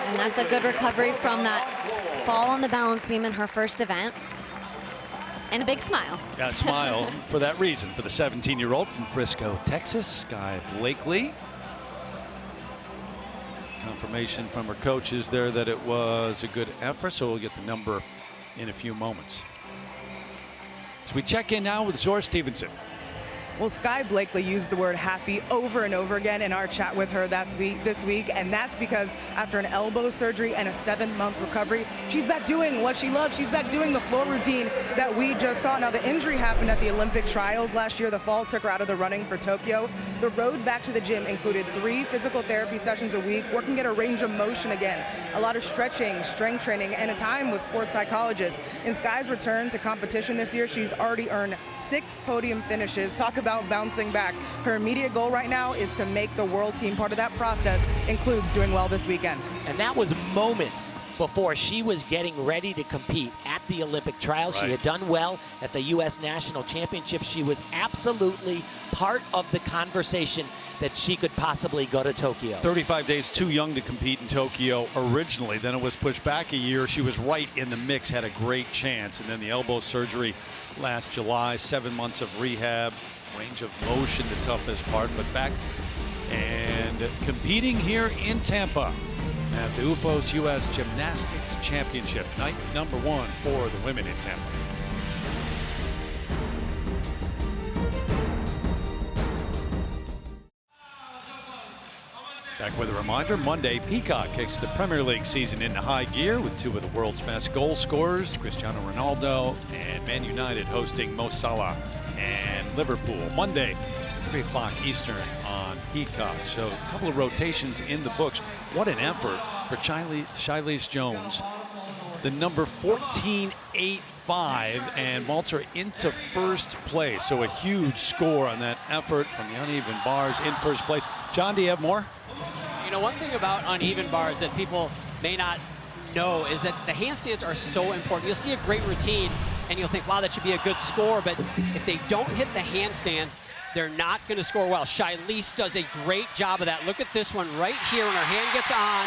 And that's a good recovery from that fall on the balance beam in her first event. And a big smile. Got a smile for that reason, for the 17-year-old from Frisco, Texas, Sky Blakely. Confirmation from her coaches there that it was a good effort, so we'll get the number in a few moments. So we check in now with Zora Stevenson. Well, Sky Blakely used the word happy over and over again in our chat with her this week, and that's because after an elbow surgery and a 7-month recovery, she's back doing what she loves. She's back doing the floor routine that we just saw. Now, the injury happened at the Olympic trials last year. The fall took her out of the running for Tokyo. The road back to the gym included 3 physical therapy sessions a week, working at a range of motion again, a lot of stretching, strength training, and a time with sports psychologists. In Sky's return to competition this year, she's already earned 6 podium finishes. Talk about bouncing back. Her immediate goal right now is to make the world team. Part of that process includes doing well this weekend. And that was moments before she was getting ready to compete at the Olympic trials. Right. She had done well at the U.S. National Championship. She was absolutely part of the conversation that she could possibly go to Tokyo. 35 days too young to compete in Tokyo originally. Then it was pushed back a year. She was right in the mix, had a great chance. And then the elbow surgery last July, 7 months of rehab. Range of motion, the toughest part, but back and competing here in Tampa at the OOFOS U.S. Gymnastics Championship. Night number 1 for the women in Tampa. Back with a reminder, Monday, Peacock kicks the Premier League season into high gear with 2 of the world's best goal scorers, Cristiano Ronaldo and Man United hosting Mo Salah and Liverpool. Monday, 3 o'clock Eastern on Peacock. So a couple of rotations in the books. What an effort for Shilese Jones. The number 14.85 and vaults her into first place. So a huge score on that effort from the uneven bars in first place. John, do you have more? You know, one thing about uneven bars that people may not know is that the handstands are so important. You'll see a great routine and you'll think, wow, that should be a good score, but if they don't hit the handstands, they're not going to score well. Shilese does a great job of that. Look at this one right here when her hand gets on.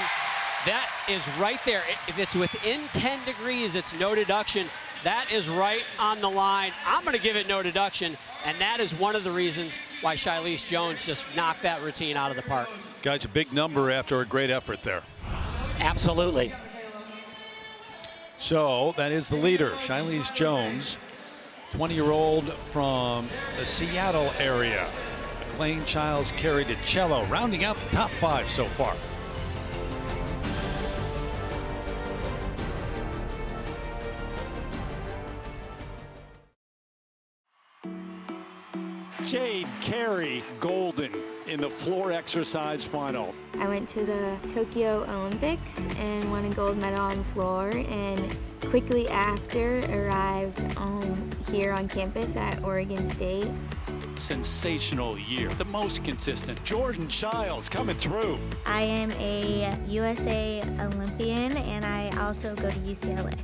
That is right there. If it's within 10 degrees, it's no deduction. That is right on the line. I'm going to give it no deduction, and that is one of the reasons why Shilese Jones just knocked that routine out of the park. Guys, a big number after a great effort there. Absolutely. So that is the leader, Shilese Jones, 20-year-old from the Seattle area. McLean, Childs, Carey, DiCello, rounding out the top 5 so far. Jade Carey Golden in the floor exercise final. I went to the Tokyo Olympics and won a gold medal on the floor, and quickly after arrived here on campus at Oregon State. Sensational year, the most consistent. Jordan Childs coming through. I am a USA Olympian, and I also go to UCLA.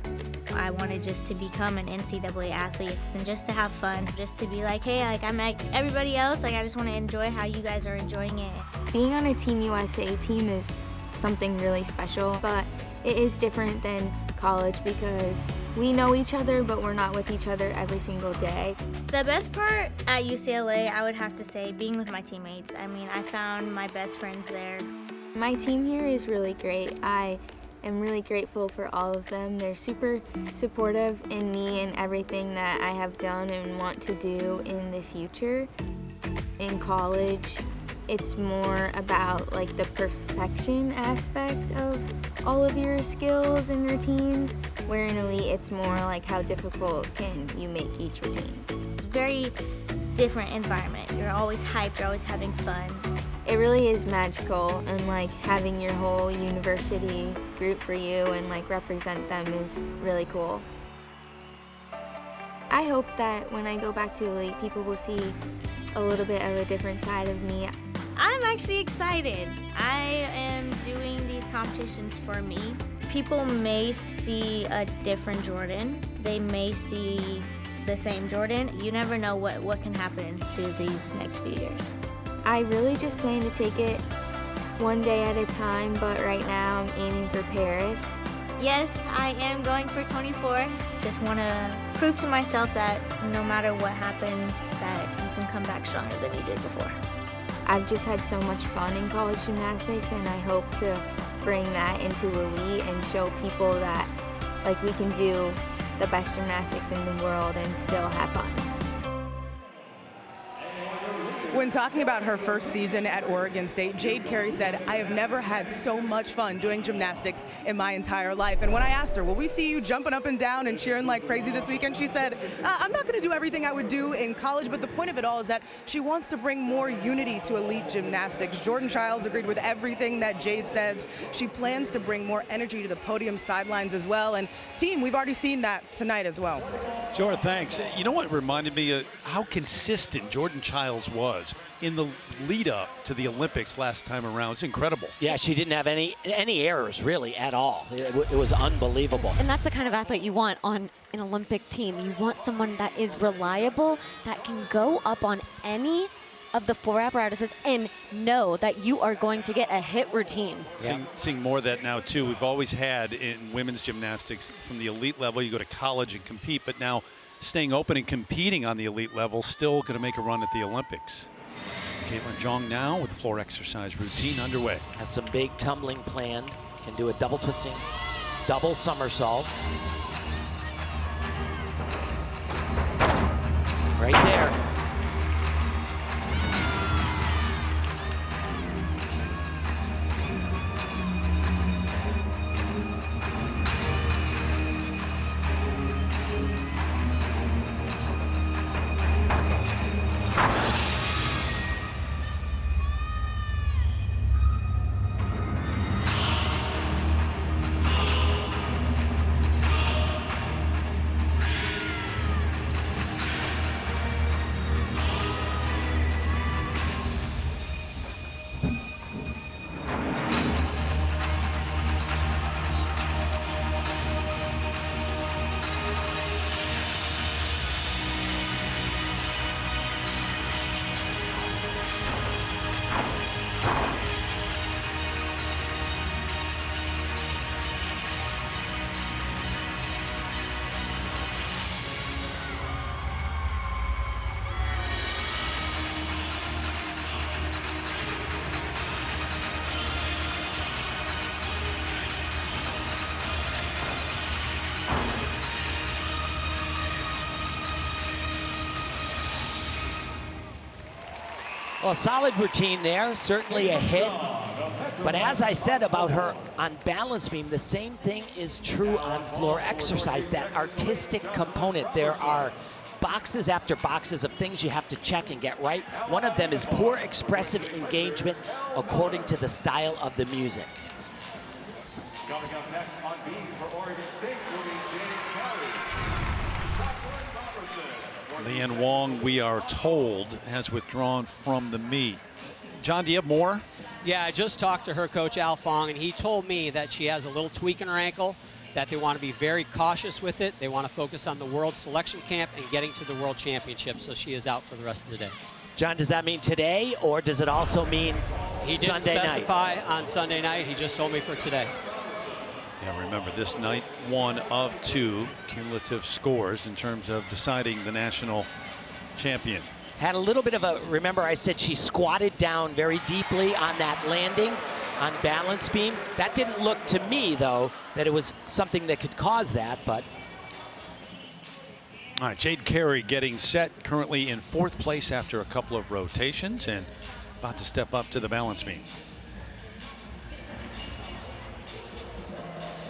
I wanted just to become an NCAA athlete and just to have fun, just to be like, hey, like I'm like everybody else, like I just want to enjoy how you guys are enjoying it. Being on a Team USA team is something really special, but it is different than college because we know each other, but we're not with each other every single day. The best part at UCLA, I would have to say, being with my teammates. I mean, I found my best friends there. My team here is really great. I am really grateful for all of them. They're super supportive in me and everything that I have done and want to do in the future. In college, it's more about like the perfection aspect of all of your skills and routines, where in elite it's more like how difficult can you make each routine. It's a very different environment. You're always hyped, you're always having fun. It really is magical, and like having your whole university root for you and like represent them is really cool. I hope that when I go back to elite, people will see a little bit of a different side of me. I'm actually excited. I am doing these competitions for me. People may see a different Jordan. They may see the same Jordan. You never know what can happen through these next few years. I really just plan to take it one day at a time, but right now I'm aiming for Paris. Yes, I am going for 24. Just want to prove to myself that no matter what happens, that you can come back stronger than you did before. I've just had so much fun in college gymnastics, and I hope to bring that into elite and show people that like we can do the best gymnastics in the world and still have fun. When talking about her first season at Oregon State, Jade Carey said, I have never had so much fun doing gymnastics in my entire life. And when I asked her, will we see you jumping up and down and cheering like crazy this weekend? She said, I'm not going to do everything I would do in college, but the point of it all is that she wants to bring more unity to elite gymnastics. Jordan Childs agreed with everything that Jade says. She plans to bring more energy to the podium sidelines as well. And team, we've already seen that tonight as well. Sure, thanks. You know what reminded me of how consistent Jordan Childs was in the lead up to the Olympics last time around. It's incredible. Yeah, she didn't have any errors really at all. It was unbelievable. And that's the kind of athlete you want on an Olympic team. You want someone that is reliable, that can go up on any of the four apparatuses and know that you are going to get a hit routine. Yeah. Seeing more of that now too. We've always had in women's gymnastics from the elite level, you go to college and compete, but now staying open and competing on the elite level, still going to make a run at the Olympics. Caitlin Jong now with the floor exercise routine underway. Has some big tumbling planned. Can do a double twisting, double somersault. Right there. Well, solid routine there, certainly a hit. But as I said about her on balance beam, the same thing is true on floor exercise, that artistic component. There are boxes after boxes of things you have to check and get right. One of them is poor expressive engagement according to the style of the music. Coming up next on beam for Oregon State will be Jade Carey. Leanne Wong, we are told, has withdrawn from the meet. John, do you have more? Yeah, I just talked to her coach, Al Fong, and he told me that she has a little tweak in her ankle, that they want to be very cautious with it. They want to focus on the World Selection Camp and getting to the World Championship, so she is out for the rest of the day. John, does that mean today, or does it also mean He didn't Sunday night? specify on Sunday night. He just told me for today. Yeah, remember, this night, 1 of 2 cumulative scores in terms of deciding the national champion. Had a little bit of a, remember I said she squatted down very deeply on that landing on balance beam. That didn't look to me, though, that it was something that could cause that, but. All right, Jade Carey getting set, currently in 4th place after a couple of rotations and about to step up to the balance beam.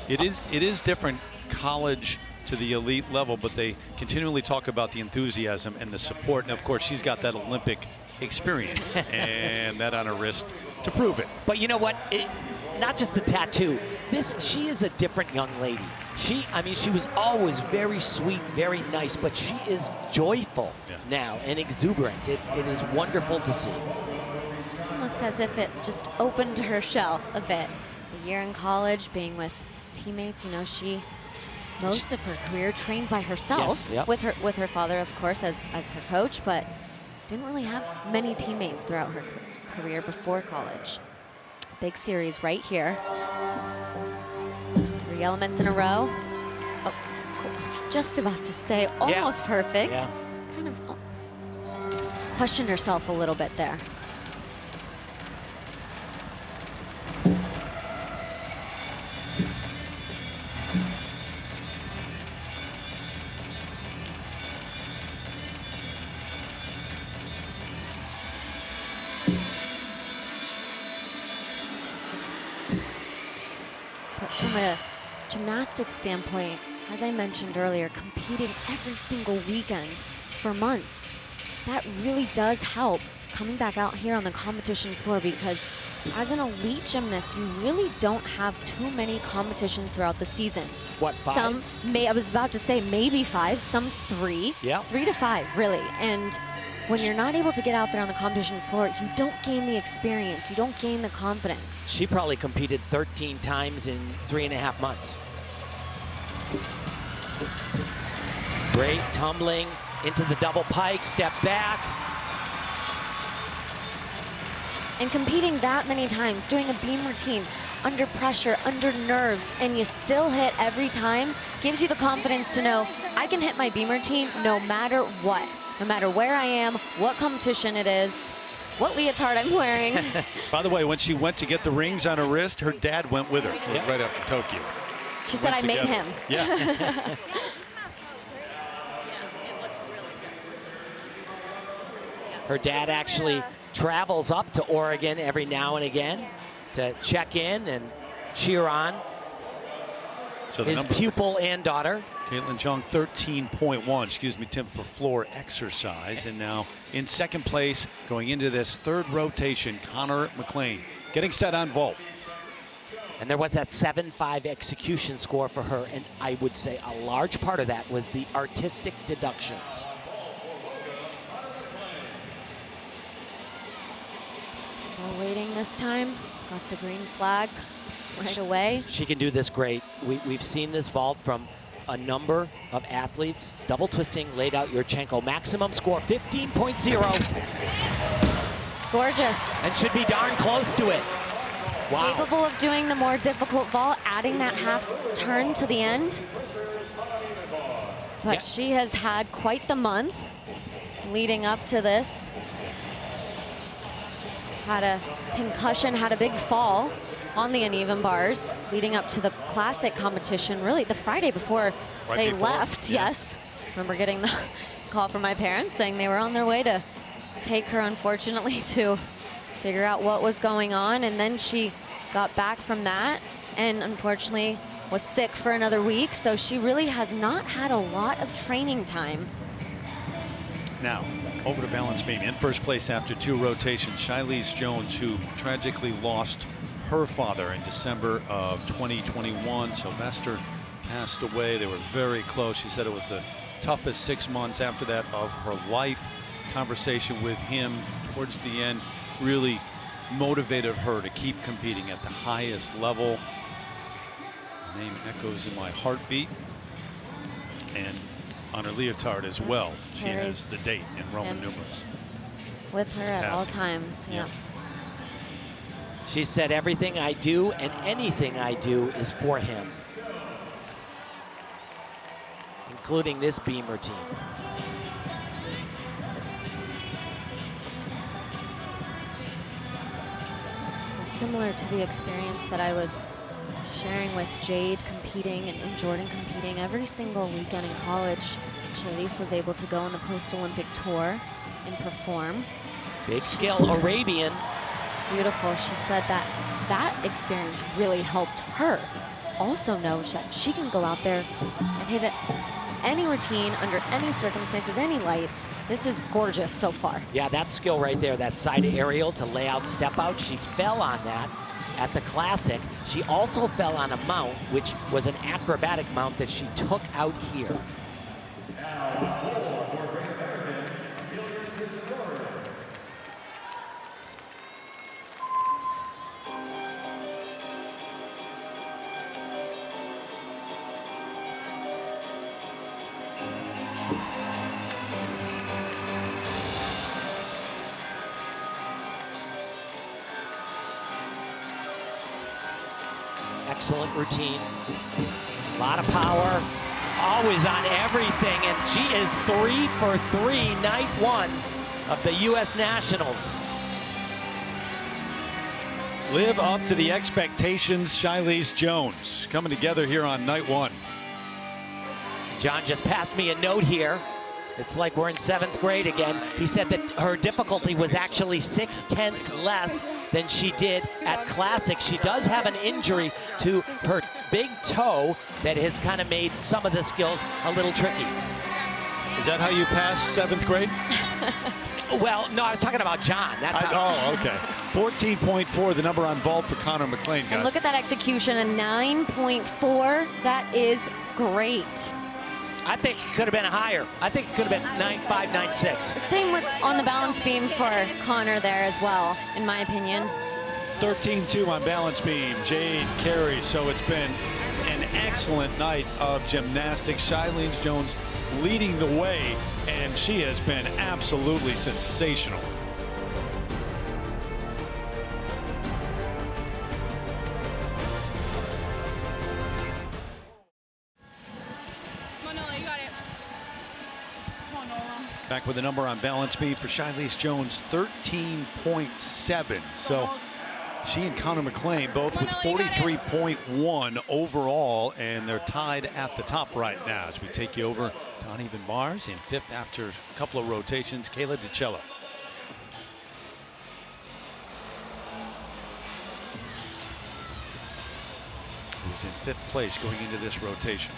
It is different college to the elite level, but they continually talk about the enthusiasm and the support. And of course, she's got that Olympic experience and that on her wrist to prove it. But you know what? Not just the tattoo. She is a different young lady. I mean, she was always very sweet, very nice, but she is joyful now and exuberant. It is wonderful to see. Almost as if it just opened her shell a bit. A year in college, being with teammates, you know, she most of her career trained by herself, with her father, of course, as her coach, but didn't really have many teammates throughout her career before college. Big series right here. 3 elements in a row. Oh, cool. Just about to say almost perfect. Yeah. Kind of questioned herself a little bit there. From a gymnastics standpoint, as I mentioned earlier, competing every single weekend for months, that really does help coming back out here on the competition floor, because as an elite gymnast, you really don't have too many competitions throughout the season. What, 5? I was about to say maybe 5, some 3. Yeah. 3 to 5, really. And when you're not able to get out there on the competition floor, you don't gain the experience, you don't gain the confidence. She probably competed 13 times in 3.5 months. Great tumbling into the double pike, step back. And competing that many times, doing a beam routine, under pressure, under nerves, and you still hit every time, gives you the confidence to know, I can hit my beam routine no matter what. No matter where I am, what competition it is, what leotard I'm wearing. By the way, when she went to get the rings on her wrist, her dad went with her right after Tokyo. She said I made him. Yeah. Her dad actually travels up to Oregon every now and again to check in and cheer on So his pupil and daughter. Caitlin Jung, 13.1, excuse me, Tim, for floor exercise. And now in 2nd place, going into this 3rd rotation, Connor McLean, getting set on vault. And there was that 7.5 execution score for her, and I would say a large part of that was the artistic deductions. We're waiting this time. Got the green flag right away. She can do this great. We've seen this vault from a number of athletes. Double twisting, laid out Yurchenko. Maximum score, 15.0. Gorgeous. And should be darn close to it. Wow. Capable of doing the more difficult vault, adding that half turn to the end. But she has had quite the month leading up to this. Had a concussion, had a big fall on the uneven bars leading up to the classic competition, really the Friday before they left. Yes. Remember getting the call from my parents saying they were on their way to take her, unfortunately, to figure out what was going on. And then she got back from that and unfortunately was sick for another week. So she really has not had a lot of training time. Now, over to balance beam. In first place after 2 rotations, Shilese Jones, who tragically lost her father in December of 2021. Sylvester passed away. They were very close. She said it was the toughest 6 months after that of her life. Conversation with him towards the end really motivated her to keep competing at the highest level. Her name echoes in my heartbeat. And on her leotard as well. She has the date in Roman numerals. With her at all times. Yeah. She said, everything I do and anything I do is for him, including this beam routine. So similar to the experience that I was sharing with Jade competing and Jordan competing, every single weekend in college, Shilese was able to go on the post-Olympic tour and perform. Big skill, Arabian. Beautiful. She said that that experience really helped her also know that she can go out there and hit it any routine, under any circumstances, any lights. This is gorgeous so far. Yeah, that skill right there, that side aerial to lay out, step out. She fell on that at the Classic. She also fell on a mount, which was an acrobatic mount that she took out here. Excellent routine, a lot of power, always on everything, and she is 3 for 3, night 1 of the U.S. Nationals. Live up to the expectations. Shilese Jones coming together here on night 1. John just passed me a note here. It's like we're in 7th grade again. He said that her difficulty was actually 6/10 less than she did at Classic. She does have an injury to her big toe that has kind of made some of the skills a little tricky. Is that how you passed 7th grade? Well, no, I was talking about John. That's how. Oh, okay. 14.4, the number on vault for Connor McLean, guys. And look at that execution, a 9.4. That is great. I think it could have been higher. I think it could have been 9.5, 9.6. Same with on the balance beam for Connor there as well, in my opinion. 13-2 on balance beam. Jade Carey. So it's been an excellent night of gymnastics. Shilese Jones leading the way, and she has been absolutely sensational. Back with the number on balance beam for Shilese Jones, 13.7. So she and Connor McLean both with 43.1 overall, and they're tied at the top right now as we take you over to uneven bars. In 5th after a couple of rotations, Kayla DiCello. Who's in 5th place going into this rotation.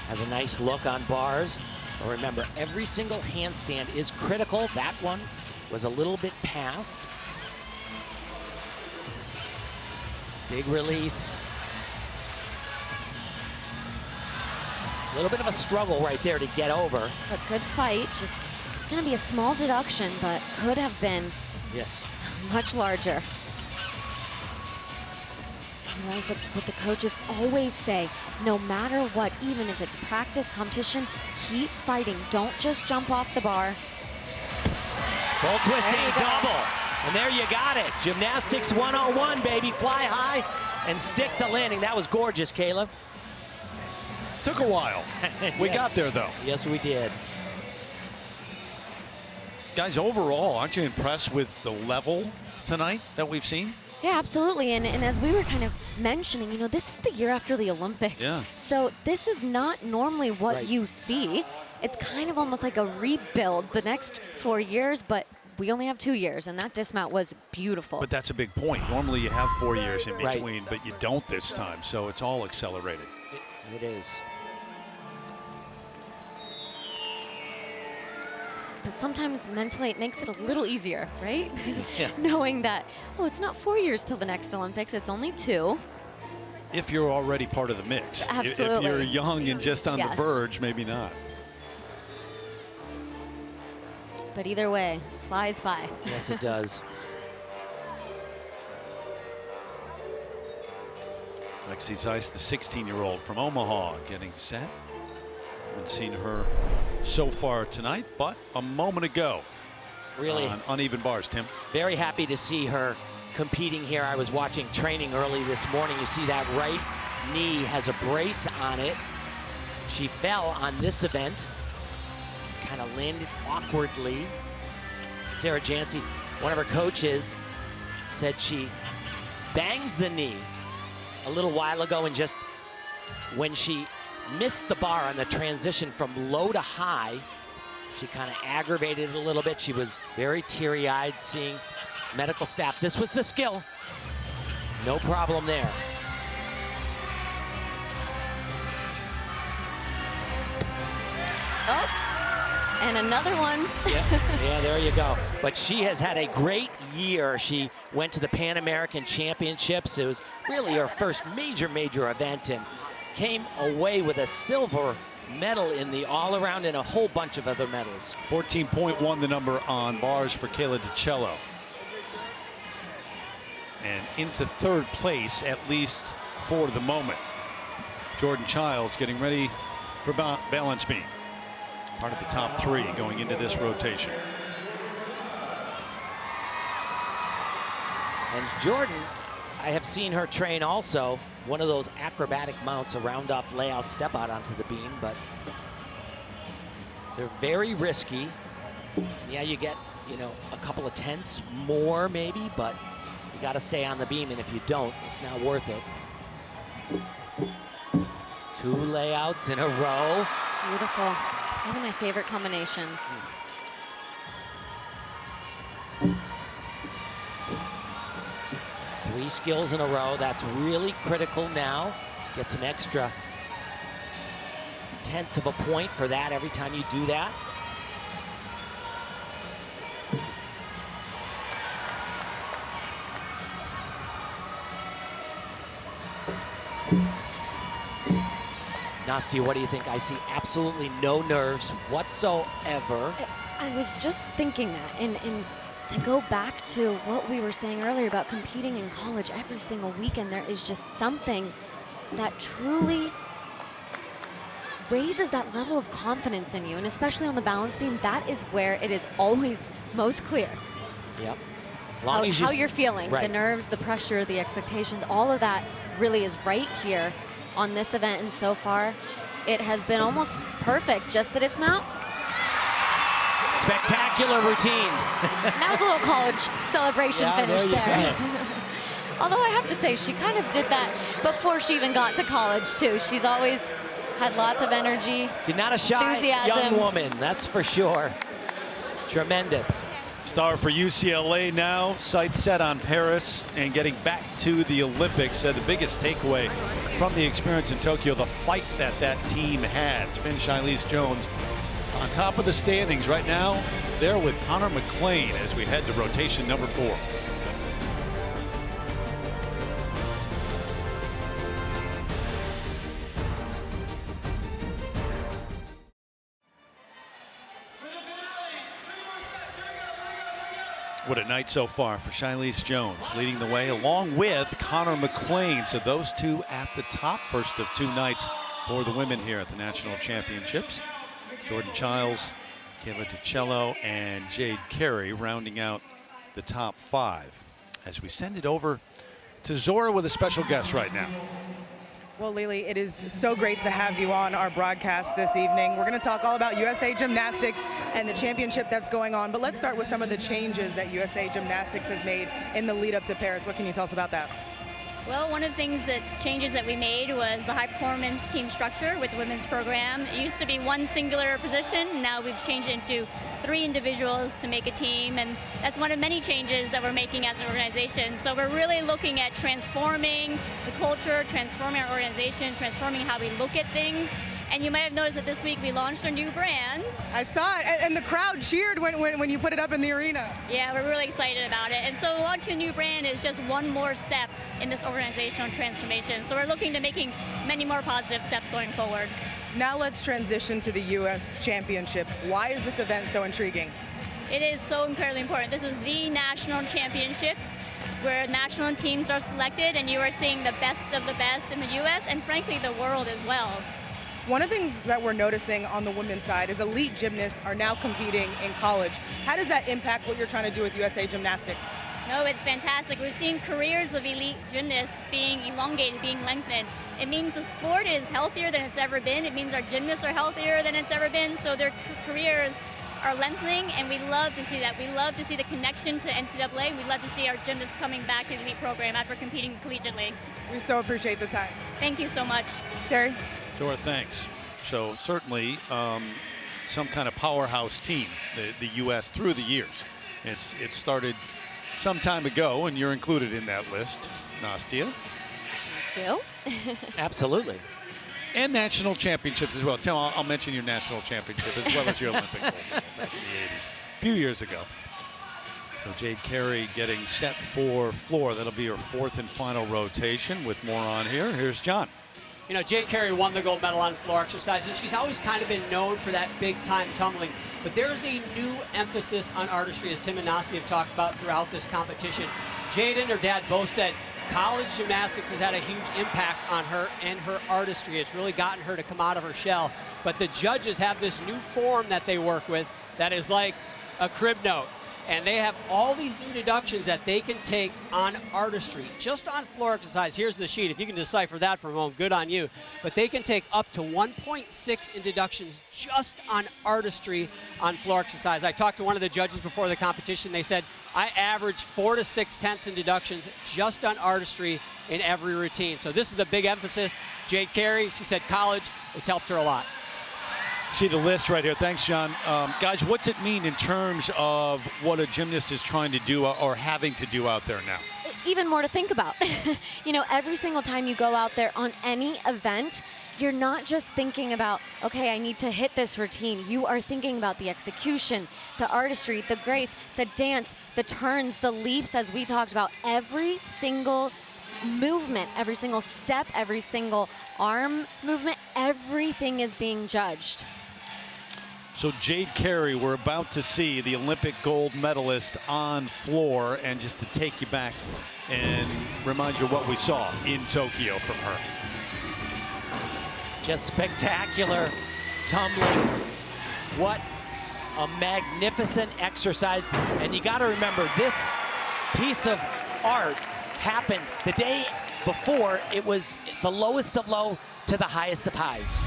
Has a nice look on bars. But remember, every single handstand is critical. That one was a little bit past. Big release. A little bit of a struggle right there to get over. But good fight. Just going to be a small deduction, but could have been much larger. And that's what the coaches always say. No matter what, even if it's practice, competition, keep fighting. Don't just jump off the bar. Full twisting double. And there you got it. Gymnastics 101, baby. Fly high and stick the landing. That was gorgeous, Caleb. Took a while. We got there, though. Yes, we did. Guys, overall, aren't you impressed with the level tonight that we've seen? Yeah, absolutely. And as we were kind of mentioning, you know, this is the year after the Olympics. Yeah. So this is not normally what you see. it's kind of almost like a rebuild the next 4 years, but we only have 2 years, and that dismount was beautiful. But that's a big point. Normally you have 4 years in Right. between, but you don't this time, so it's all accelerated. It is. But sometimes mentally it makes it a little easier, right? Yeah. Knowing that, oh, it's not 4 years till the next Olympics, it's only 2. If you're already part of the mix. Absolutely. If you're young and just on the Yes. verge, maybe not. But either way, flies by. Yes, it does. Lexi Zeiss, the 16-year-old from Omaha, getting set. Haven't seen her so far tonight, but a moment ago. Really on uneven bars, Tim. very happy to see her competing here. I was watching training early this morning. You see that right knee has a brace on it. She fell on this event, kind of landed awkwardly. Sarah Jancy, one of her coaches, said she banged the knee a little while ago, and just when she missed the bar on the transition from low to high, she kind of aggravated it a little bit. She was very teary-eyed seeing medical staff. This was the skill. No problem there. Oh, and another one. Yeah, there you go. But she has had a great year. She went to the Pan American Championships. It was really her first major event, and came away with a silver medal in the all-around and a whole bunch of other medals. 14.1 the number on bars for Kayla DiCello. And into third place, at least for the moment. Jordan Childs getting ready for balance beam. Part of the top 3 going into this rotation. And Jordan, I have seen her train also, one of those acrobatic mounts, a round-off layout step out onto the beam, but they're very risky. Yeah, you get, you know, a couple of tenths more maybe, but you got to stay on the beam, and if you don't, it's not worth it. 2 layouts in a row. Beautiful. One of my favorite combinations. 3 skills in a row. That's really critical now. Get some extra tenths of a point for that every time you do that. Nastia, what do you think? I see absolutely no nerves whatsoever. I was just thinking that, and to go back to what we were saying earlier about competing in college every single weekend, there is just something that truly raises that level of confidence in you, and especially on the balance beam, that is where it is always most clear. Yep. How you're feeling, right. the nerves, the pressure, the expectations, all of that really is right here on this event, and so far it has been almost perfect. Just the dismount. Spectacular routine. That was a little college celebration finish there. Go. Although I have to say, she kind of did that before she even got to college too. She's always had lots of energy. She's not a shy enthusiasm. young woman, that's for sure. Tremendous. Star for UCLA now, sights set on Paris and getting back to the Olympics. The biggest takeaway from the experience in Tokyo, the fight that team had. It's been Shilese Jones on top of the standings right now. There with Connor McClain as we head to rotation number 4. What a night so far for Shilese Jones, leading the way along with Connor McClain. So those two at the top, first of 2 nights for the women here at the National Championships. Jordan Childs, Kayla DiCello, and Jade Carey rounding out the top 5. As we send it over to Zora with a special guest right now. Well, Lily, it is so great to have you on our broadcast this evening. We're going to talk all about USA Gymnastics and the championship that's going on, but let's start with some of the changes that USA Gymnastics has made in the lead up to Paris. What can you tell us about that? Well, one of the changes that we made was the high performance team structure with the women's program. It used to be one singular position. Now we've changed it into 3 individuals to make a team, and that's one of many changes that we're making as an organization. So we're really looking at transforming the culture, transforming our organization, transforming how we look at things. And you might have noticed that this week we launched our new brand. I saw it, and the crowd cheered when you put it up in the arena. Yeah, we're really excited about it. And so launching a new brand is just one more step in this organizational transformation. So we're looking to making many more positive steps going forward. Now let's transition to the U.S. Championships. Why is this event so intriguing? It is so incredibly important. This is the national championships where national teams are selected, and you are seeing the best of the best in the U.S. and frankly the world as well. One of the things that we're noticing on the women's side is elite gymnasts are now competing in college. How does that impact what you're trying to do with USA Gymnastics? No, it's fantastic. We're seeing careers of elite gymnasts being elongated, being lengthened. It means the sport is healthier than it's ever been. It means our gymnasts are healthier than it's ever been, so their careers are lengthening, and we love to see that. We love to see the connection to NCAA. We love to see our gymnasts coming back to the elite program after competing collegiately. We so appreciate the time. Thank you so much. Terry? Sure, thanks. So certainly some kind of powerhouse team, the U.S. through the years. It started some time ago, and you're included in that list, Nastia. You? Absolutely. And national championships as well. Tim, I'll mention your national championship as well as your Olympic gold back in the 80s, a few years ago. So Jade Carey getting set for floor. That'll be her 4th and final rotation. With more on here, here's John. You know, Jade Carey won the gold medal on floor exercise, and she's always kind of been known for that big-time tumbling. But there is a new emphasis on artistry, as Tim and Nastia have talked about throughout this competition. Jade and her dad both said college gymnastics has had a huge impact on her and her artistry. It's really gotten her to come out of her shell. But the judges have this new form that they work with that is like a crib note. And they have all these new deductions that they can take on artistry, just on floor exercise. Here's the sheet. If you can decipher that for a moment, good on you. But they can take up to 1.6 in deductions just on artistry on floor exercise. I talked to one of the judges before the competition. They said, I average 4 to 6 tenths in deductions just on artistry in every routine. So this is a big emphasis. Jade Carey, she said college, it's helped her a lot. See the list right here. Thanks, John. Guys, what's it mean in terms of what a gymnast is trying to do or having to do out there now? Even more to think about. You know, every single time you go out there on any event, you're not just thinking about, okay, I need to hit this routine. You are thinking about the execution, the artistry, the grace, the dance, the turns, the leaps, as we talked about. Every single movement, every single step, every single arm movement, everything is being judged. So Jade Carey, we're about to see the Olympic gold medalist on floor, and just to take you back and remind you what we saw in Tokyo from her. Just spectacular tumbling. What a magnificent exercise. And you got to remember, this piece of art happened the day before. It was the lowest of low to the highest of highs.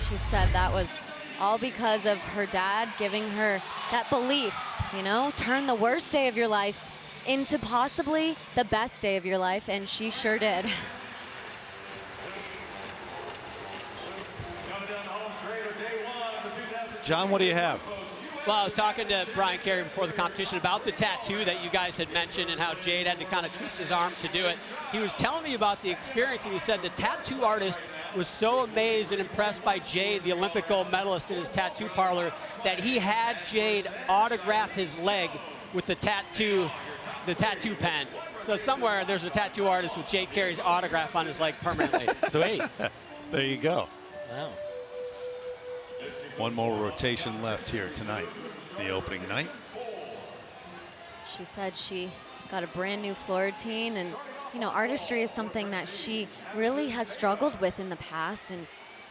She said that was all because of her dad giving her that belief, you know, turn the worst day of your life into possibly the best day of your life, and she sure did. John, what do you have? Well, I was talking to Brian Carey before the competition about the tattoo that you guys had mentioned and how Jade had to kind of twist his arm to do it. He was telling me about the experience, and he said the tattoo artist was so amazed and impressed by Jade, the Olympic gold medalist, in his tattoo parlor, that he had Jade autograph his leg with the tattoo pen. So somewhere there's a tattoo artist with Jade Carey's autograph on his leg permanently. Sweet. There you go. Wow. One more rotation left here tonight, the opening night. She said she got a brand new floor routine, and you know, artistry is something that she really has struggled with in the past, and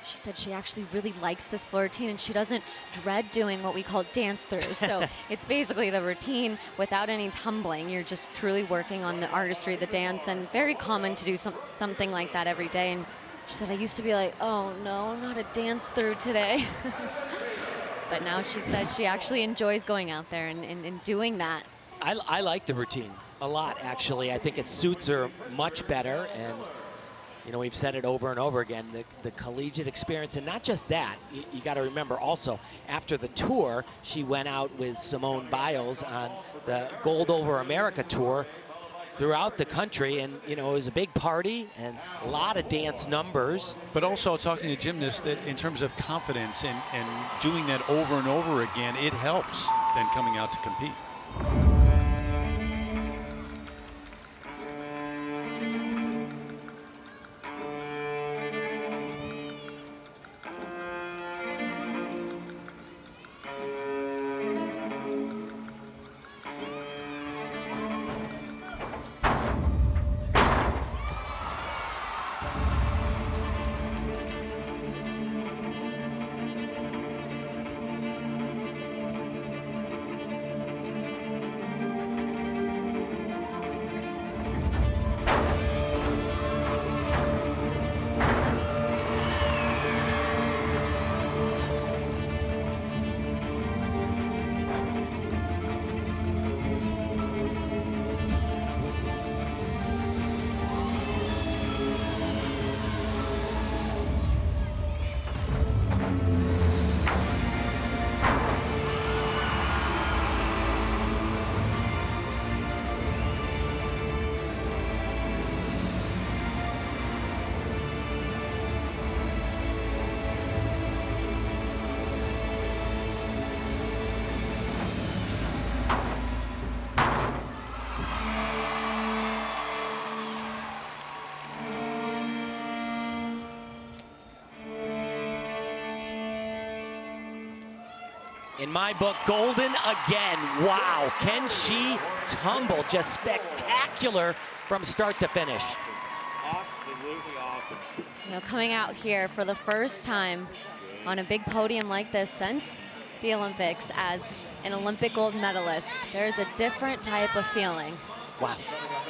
she said she actually really likes this floor routine, and she doesn't dread doing what we call dance throughs. So it's basically the routine without any tumbling. You're just truly working on the artistry, the dance, and very common to do something like that every day. And she said, I used to be like, oh no, not a dance through today. But now she says she actually enjoys going out there and doing that. I like the routine a lot, actually. I think it suits her much better, and you know, we've said it over and over again, the collegiate experience, and not just that. You got to remember also, after the tour, she went out with Simone Biles on the Gold Over America tour throughout the country, and you know, it was a big party and a lot of dance numbers. But also talking to gymnasts that in terms of confidence and doing that over and over again, it helps then coming out to compete. In my book, golden again. Wow, can she tumble? Just spectacular from start to finish. Absolutely awesome. You know, coming out here for the first time on a big podium like this since the Olympics as an Olympic gold medalist, there's a different type of feeling. Wow.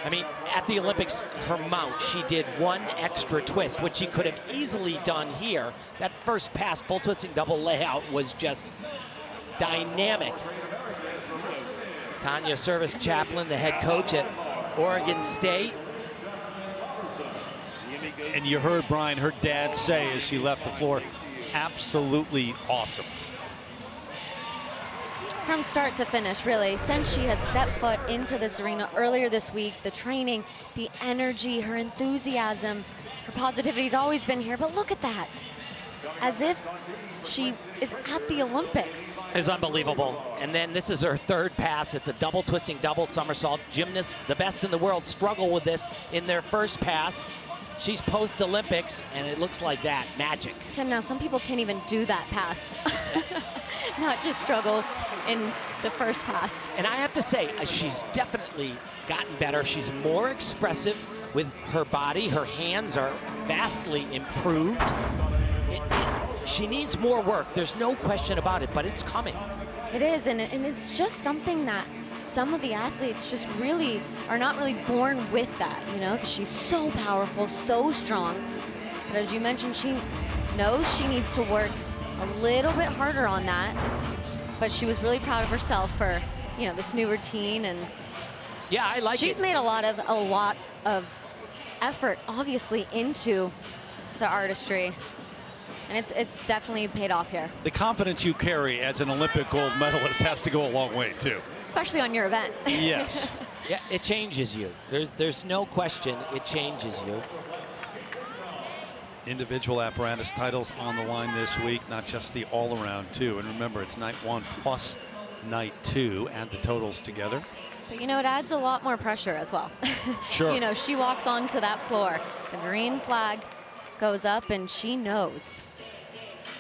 I mean, at the Olympics, her mount, she did one extra twist, which she could have easily done here. That first pass, full twisting double layout, was just dynamic. Tanya Service Chaplin, the head coach at Oregon State. And you heard Brian, her dad, say as she left the floor, absolutely awesome. From start to finish, really, since she has stepped foot into this arena earlier this week, the training, the energy, her enthusiasm, her positivity's always been here, but look at that. As if she is at the Olympics. It's unbelievable. And then this is her third pass. It's a double twisting, double somersault. Gymnasts, the best in the world, struggle with this in their first pass. She's post-Olympics, and it looks like that, magic. Tim, now some people can't even do that pass. Not just struggle in the first pass. And I have to say, she's definitely gotten better. She's more expressive with her body. Her hands are vastly improved. She needs more work. There's no question about it, but it's coming. It is, and it's just something that some of the athletes just really are not really born with that, you know? She's so powerful, so strong. But as you mentioned, she knows she needs to work a little bit harder on that. But she was really proud of herself for, you know, this new routine, and yeah, I like it. She's made a lot of effort, obviously, into the artistry. And it's definitely paid off here. The confidence you carry as an Olympic gold medalist has to go a long way, too. Especially on your event. Yes. Yeah, it changes you. There's no question it changes you. Individual apparatus titles on the line this week, not just the all-around, too. And remember, it's night one plus night two. Add the totals together. But, you know, it adds a lot more pressure as well. Sure. You know, she walks onto that floor. The green flag goes up, and she knows,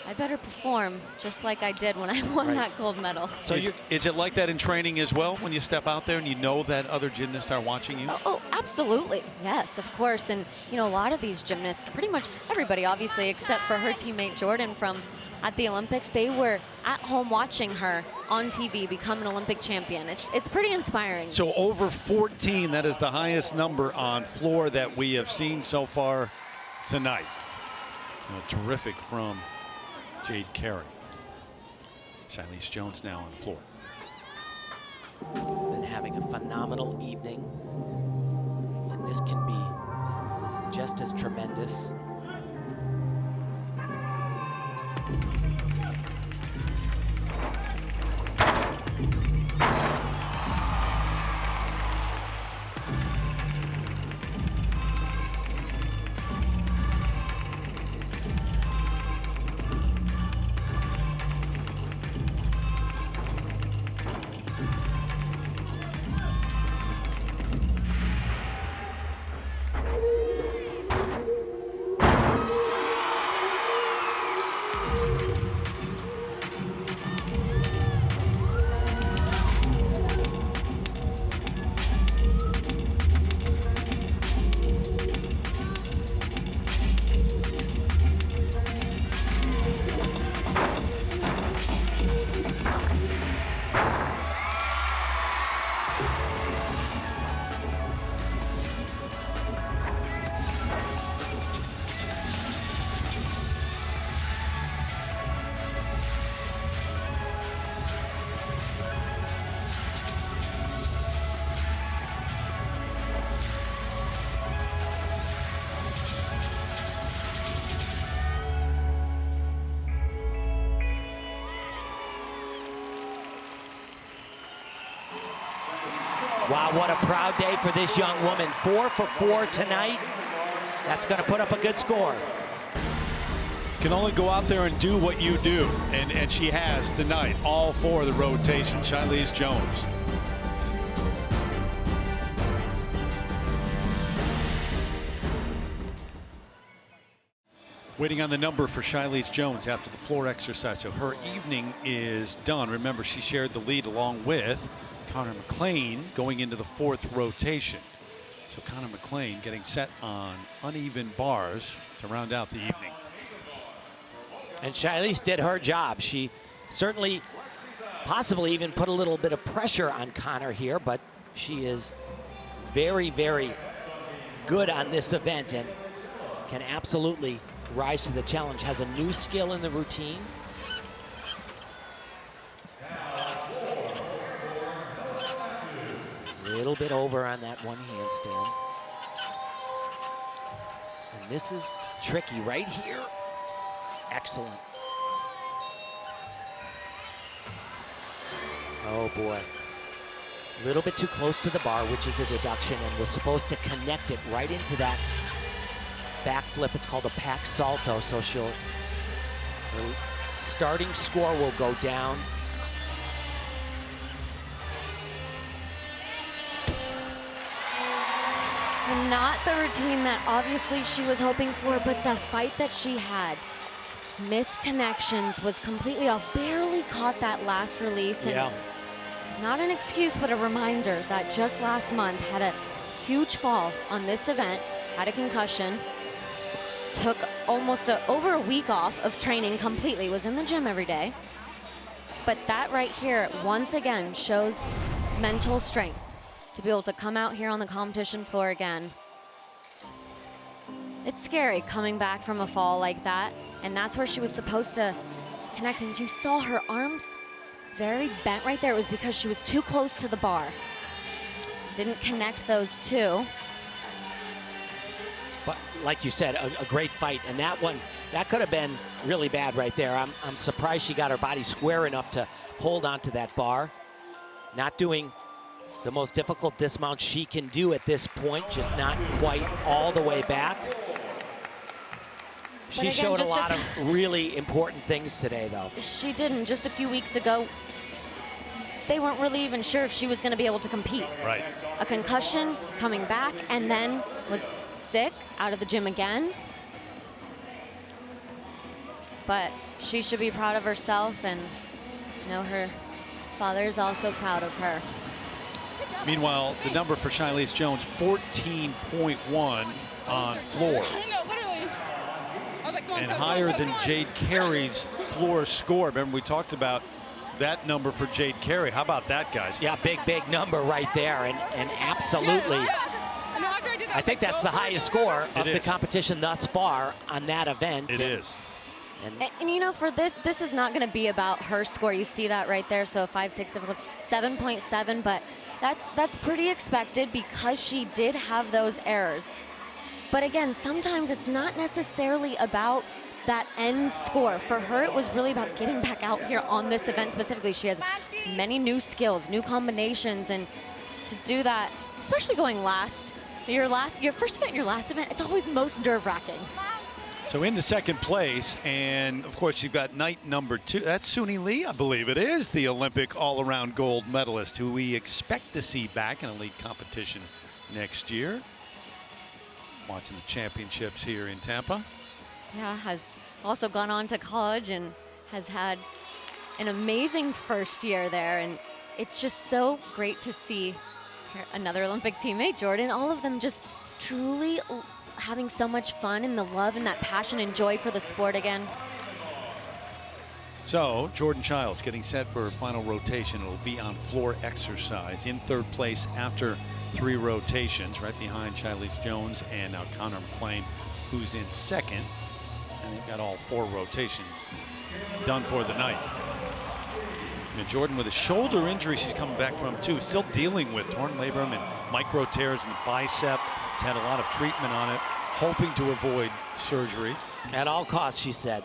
I better perform just like I did when I won that gold medal. So is it like that in training as well when you step out there and you know that other gymnasts are watching you? Oh, absolutely. Yes, of course. And, you know, a lot of these gymnasts, pretty much everybody, obviously, except for her teammate Jordan from at the Olympics, they were at home watching her on TV become an Olympic champion. It's pretty inspiring. So over 14, that is the highest number on floor that we have seen so far tonight. Terrific from Jade Carey. Shilese Jones now on the floor. Then having a phenomenal evening, and this can be just as tremendous. Wow, what a proud day for this young woman. 4 for 4 tonight. That's going to put up a good score. Can only go out there and do what you do, and she has tonight, all 4 of the rotation. Shilese Jones. Waiting on the number for Shilese Jones after the floor exercise. So her evening is done. Remember, she shared the lead along with Connor McLean going into the 4th rotation. So Connor McLean getting set on uneven bars to round out the evening. And Shilese did her job. She certainly possibly even put a little bit of pressure on Connor here, but she is very, very good on this event and can absolutely rise to the challenge. Has a new skill in the routine. A little bit over on that one handstand. And this is tricky right here. Excellent. Oh boy. A little bit too close to the bar, which is a deduction, and was supposed to connect it right into that back flip. It's called a pack salto, so her starting score will go down. Not the routine that obviously she was hoping for, but the fight that she had. Misconnections, was completely off, barely caught that last release. And not an excuse, but a reminder that just last month had a huge fall on this event, had a concussion, took almost over a week off of training completely, was in the gym every day. But that right here, once again, shows mental strength to be able to come out here on the competition floor again. It's scary coming back from a fall like that, and that's where she was supposed to connect. And you saw her arms very bent right there. It was because she was too close to the bar. Didn't connect those two. But like you said, a great fight, and that one, that could have been really bad right there. I'm surprised she got her body square enough to hold onto that bar. Not doing the most difficult dismount she can do at this point, just not quite all the way back. She again, showed a lot of really important things today, though. She didn't. Just a few weeks ago, they weren't really even sure if she was going to be able to compete. Right. A concussion, coming back, and then was sick, out of the gym again. But she should be proud of herself, and you know her father is also proud of her. Meanwhile, the number for Shilese Jones, 14.1 on floor. And higher than Jade Carey's floor score. Remember, we talked about that number for Jade Carey. How about that, guys? Yeah, big number right there, and absolutely. I think that's the highest score of the competition thus far on that event. It is. And you know, for this is not going to be about her score. You see that right there. So 5, 6, 7, 7.7. But That's pretty expected because she did have those errors. But again, sometimes it's not necessarily about that end score. For her, it was really about getting back out here on this event specifically. She has many new skills, new combinations, and to do that, especially going last, your first event, your last event, it's always most nerve-wracking. So into second place, and of course you've got night number 2. That's Suni Lee, I believe it is, the Olympic all-around gold medalist who we expect to see back in elite competition next year. Watching the championships here in Tampa. Yeah, has also gone on to college and has had an amazing first year there. And it's just so great to see another Olympic teammate, Jordan, all of them just truly having so much fun and the love and that passion and joy for the sport again. So Jordan Childs getting set for her final rotation. It'll be on floor exercise in third place after 3 rotations, right behind Charlize Jones and now Connor McClain, who's in second. And they've got all 4 rotations done for the night. And Jordan with a shoulder injury she's coming back from too, still dealing with torn labrum and micro tears in the bicep. She's had a lot of treatment on it, hoping to avoid surgery. At all costs, she said.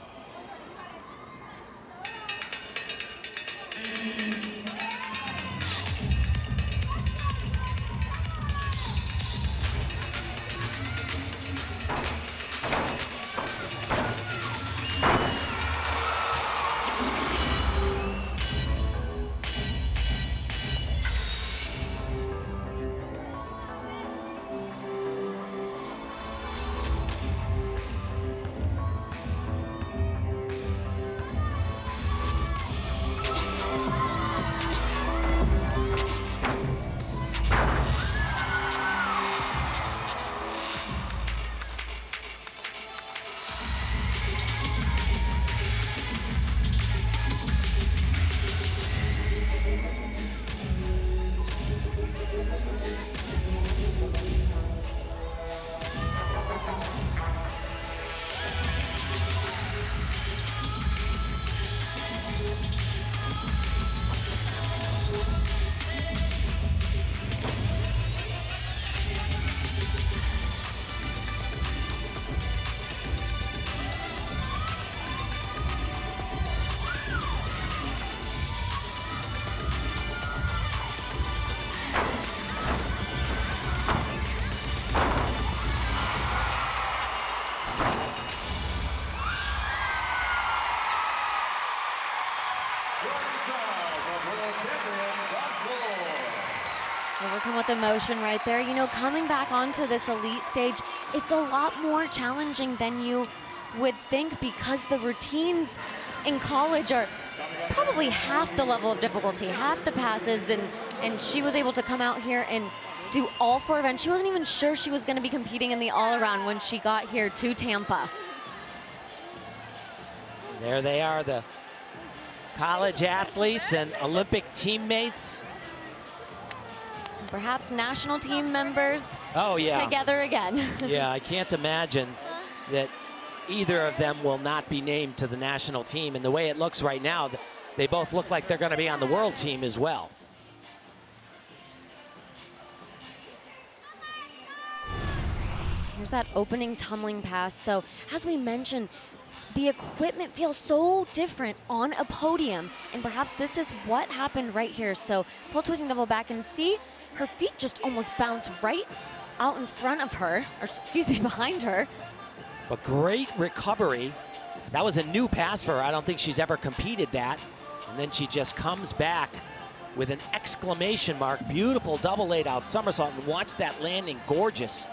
Overcome with emotion right there. You know, coming back onto this elite stage, it's a lot more challenging than you would think because the routines in college are probably half the level of difficulty, half the passes, and she was able to come out here and do all 4 events. She wasn't even sure she was going to be competing in the all-around when she got here to Tampa. There they are, the college athletes and Olympic teammates. Perhaps national team members together again. Yeah, I can't imagine that either of them will not be named to the national team. And the way it looks right now, they both look like they're going to be on the world team as well. Here's that opening tumbling pass. So as we mentioned, the equipment feels so different on a podium. And perhaps this is what happened right here. So full twisting double back, and see her feet just almost bounce right out in front of her, or excuse me, behind her. But great recovery. That was a new pass for her. I don't think she's ever competed that. And then she just comes back with an exclamation mark. Beautiful double laid out somersault, and watch that landing, gorgeous.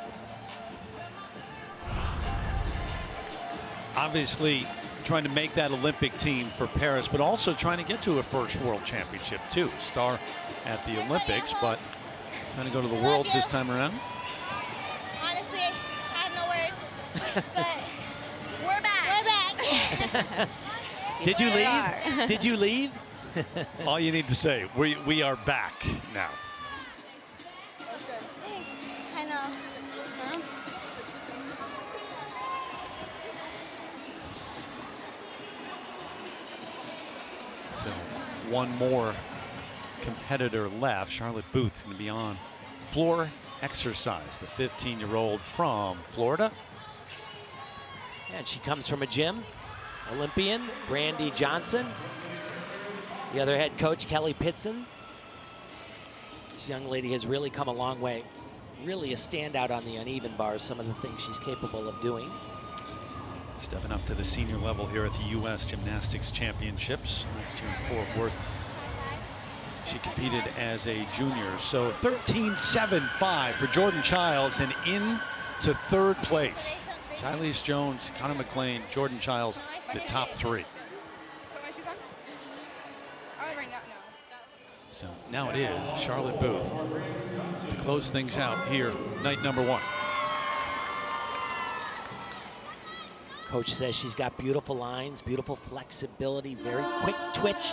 Obviously trying to make that Olympic team for Paris, but also trying to get to a first world championship too. Star at the Olympics, but trying to go to the Worlds this time around. Honestly, I have no words, but we're back. We're back. Did you leave? Did you leave? All you need to say, we are back now. Thanks. I know. So one more competitor left. Charlotte Booth going to be on floor exercise, the 15-year-old from Florida. And she comes from a gym. Olympian Brandy Johnson. The other head coach, Kelly Pitson. This young lady has really come a long way. Really a standout on the uneven bars, some of the things she's capable of doing. Stepping up to the senior level here at the U.S. Gymnastics Championships. Last year in Fort Worth, she competed as a junior. So 13.75 for Jordan Childs and into third place. Charlize Jones, Connor McClain, Jordan Childs, the top three. So now it is Charlotte Booth to close things out here, night number 1. Coach says she's got beautiful lines, beautiful flexibility, very quick twitch,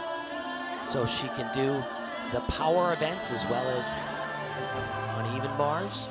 so she can do the power events as well as uneven bars.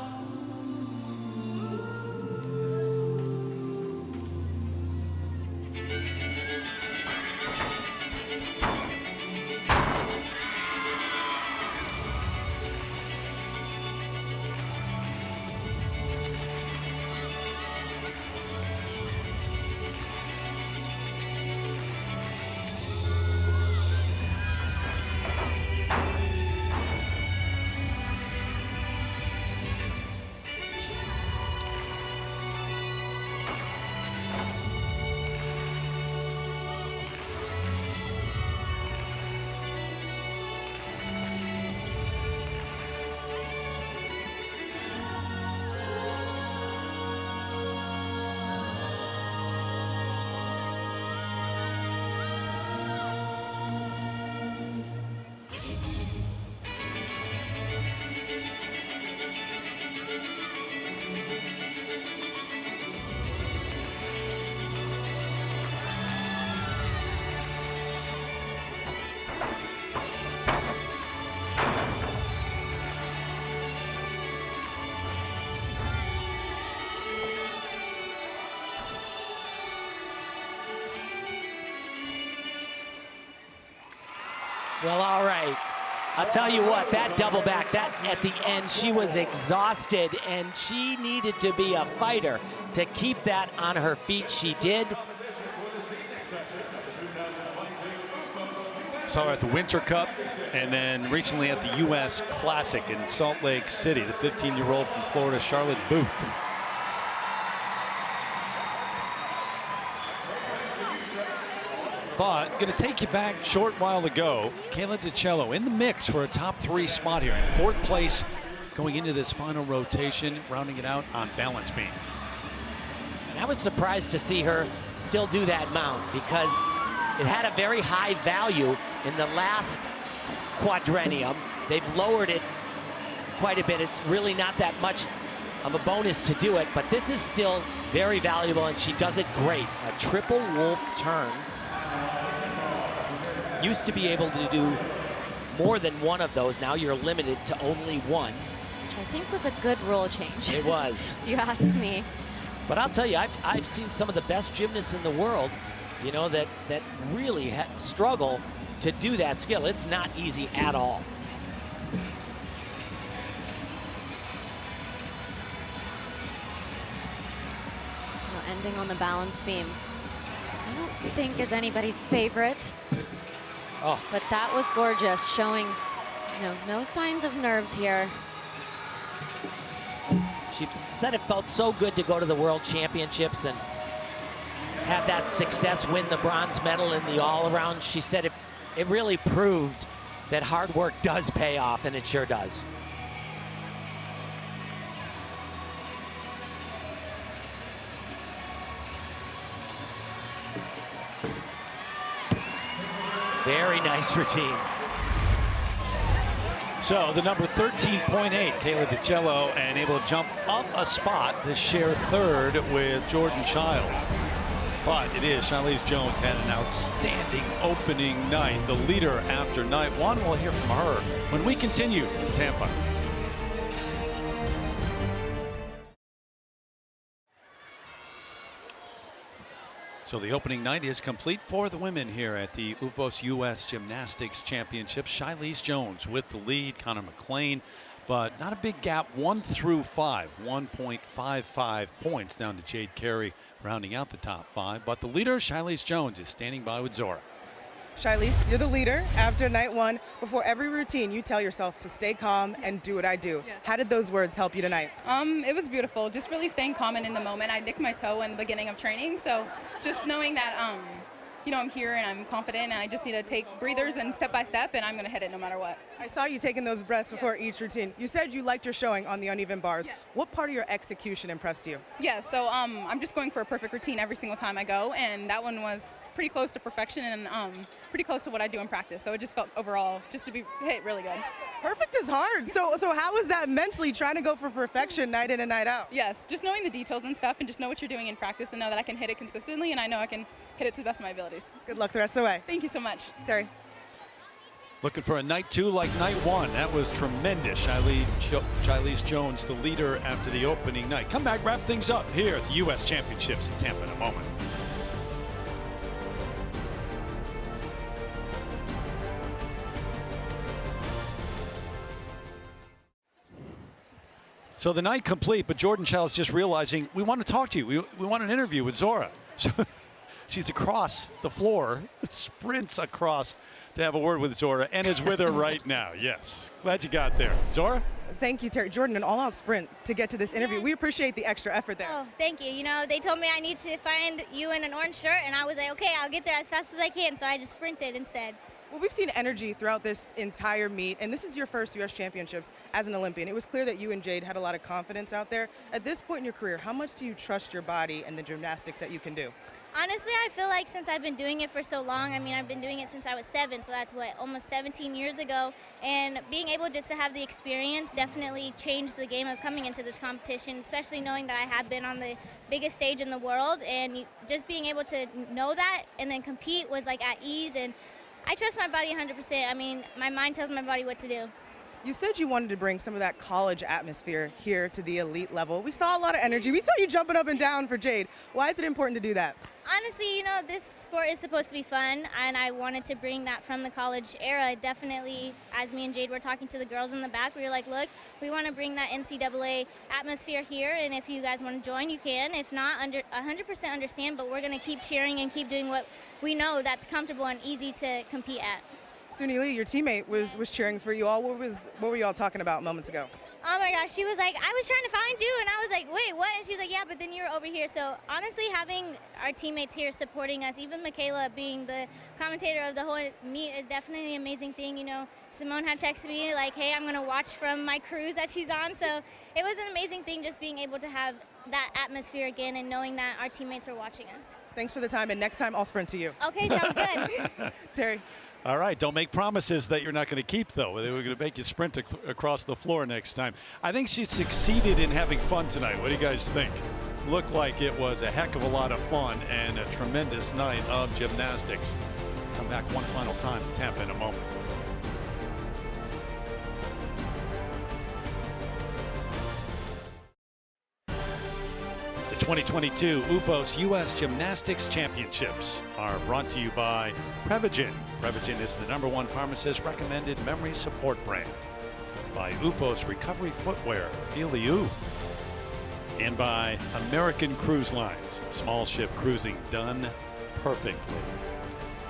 Well, all right. I'll tell you what, that double back, that at the end, she was exhausted and she needed to be a fighter to keep that on her feet. She did. Saw her at the Winter Cup and then recently at the U.S. Classic in Salt Lake City, the 15-year-old from Florida, Charlotte Booth. But going to take you back a short while ago. Kayla DiCello in the mix for a top 3 spot here in 4th place going into this final rotation, rounding it out on balance beam. And I was surprised to see her still do that mount because it had a very high value in the last quadrennium. They've lowered it quite a bit. It's really not that much of a bonus to do it, but this is still very valuable and she does it great. A triple wolf turn. Used to be able to do more than one of those. Now you're limited to only one. Which I think was a good rule change. It was. If you ask me. But I'll tell you, I've seen some of the best gymnasts in the world, you know, that really struggle to do that skill. It's not easy at all. Well, ending on the balance beam. I don't think is anybody's favorite. Oh. But that was gorgeous, showing no signs of nerves here. She said it felt so good to go to the World Championships and have that success, win the bronze medal in the all-around. She said it really proved that hard work does pay off, and it sure does. Very nice routine. So the number 13.8, Kayla DiCello, and able to jump up a spot to share 3rd with Jordan Childs. But it is Charlize Jones had an outstanding opening night, the leader after night 1. We'll hear from her when we continue in Tampa. So the opening night is complete for the women here at the OOFOS U.S. Gymnastics Championships. Shilese Jones with the lead, Connor McClain, but not a big gap, 1 through 5, 1.55 points down to Jade Carey, rounding out the top 5. But the leader, Shilese Jones, is standing by with Zora. Shilese, you're the leader after night one. Before every routine, you tell yourself to stay calm and do what I do. Yes. How did those words help you tonight? It was beautiful. Just really staying calm and in the moment. I nicked my toe in the beginning of training, so just knowing that, I'm here and I'm confident and I just need to take breathers and step by step, and I'm going to hit it no matter what. I saw you taking those breaths before each routine. You said you liked your showing on the uneven bars. Yes. What part of your execution impressed you? Yeah, so I'm just going for a perfect routine every single time I go, and that one was pretty close to perfection and pretty close to what I do in practice. So it just felt overall just to be hit really good. Perfect is hard. So how was that mentally, trying to go for perfection night in and night out? Yes, just knowing the details and stuff and just know what you're doing in practice and know that I can hit it consistently, and I know I can hit it to the best of my abilities. Good luck the rest of the way. Thank you so much. Terry. Looking for a night 2 like night 1. That was tremendous. Shilese Jones, the leader after the opening night. Come back, wrap things up here at the U.S. Championships in Tampa in a moment. So the night complete, but Jordan Childs just realizing we want to talk to you. We want an interview with Zora. So she's across the floor, sprints across to have a word with Zora, and is with her right now. Yes, glad you got there. Zora? Thank you, Terry. Jordan, an all-out sprint to get to this interview. Yes. We appreciate the extra effort there. Oh, thank you. You know, they told me I need to find you in an orange shirt, and I was like, okay, I'll get there as fast as I can, so I just sprinted instead. Well, we've seen energy throughout this entire meet, and this is your first U.S. Championships as an Olympian. It was clear that you and Jade had a lot of confidence out there. At this point in your career, how much do you trust your body and the gymnastics that you can do? Honestly, I feel like since I've been doing it for so long, I mean, I've been doing it since I was 7, so that's almost 17 years ago. And being able just to have the experience definitely changed the game of coming into this competition, especially knowing that I have been on the biggest stage in the world. And just being able to know that and then compete was like at ease. And I trust my body 100%. I mean, my mind tells my body what to do. You said you wanted to bring some of that college atmosphere here to the elite level. We saw a lot of energy. We saw you jumping up and down for Jade. Why is it important to do that? Honestly, you know, this sport is supposed to be fun, and I wanted to bring that from the college era. Definitely, as me and Jade were talking to the girls in the back, we were like, look, we want to bring that NCAA atmosphere here, and if you guys want to join, you can. If not, 100% understand, but we're going to keep cheering and keep doing what we know that's comfortable and easy to compete at. Suni Lee, your teammate, was cheering for you all. What were you all talking about moments ago? Oh my gosh, she was like, I was trying to find you, and I was like, wait, what? And she was like, yeah, but then you were over here. So honestly, having our teammates here supporting us, even Michaela being the commentator of the whole meet, is definitely an amazing thing. You know, Simone had texted me like, hey, I'm gonna watch from my cruise that she's on. So it was an amazing thing just being able to have that atmosphere again and knowing that our teammates are watching us. Thanks for the time, and next time I'll sprint to you. Okay, sounds good. Terry. All right, don't make promises that you're not going to keep, though. They were going to make you sprint across the floor next time. I think she succeeded in having fun tonight. What do you guys think? Looked like it was a heck of a lot of fun and a tremendous night of gymnastics. Come back one final time to Tampa in a moment. The 2022 OOFOS U.S. Gymnastics Championships are brought to you by Prevagen. Prevagen is the #1 pharmacist recommended memory support brand. By OOFOS Recovery Footwear, feel the OO. And by American Cruise Lines, small ship cruising done perfectly.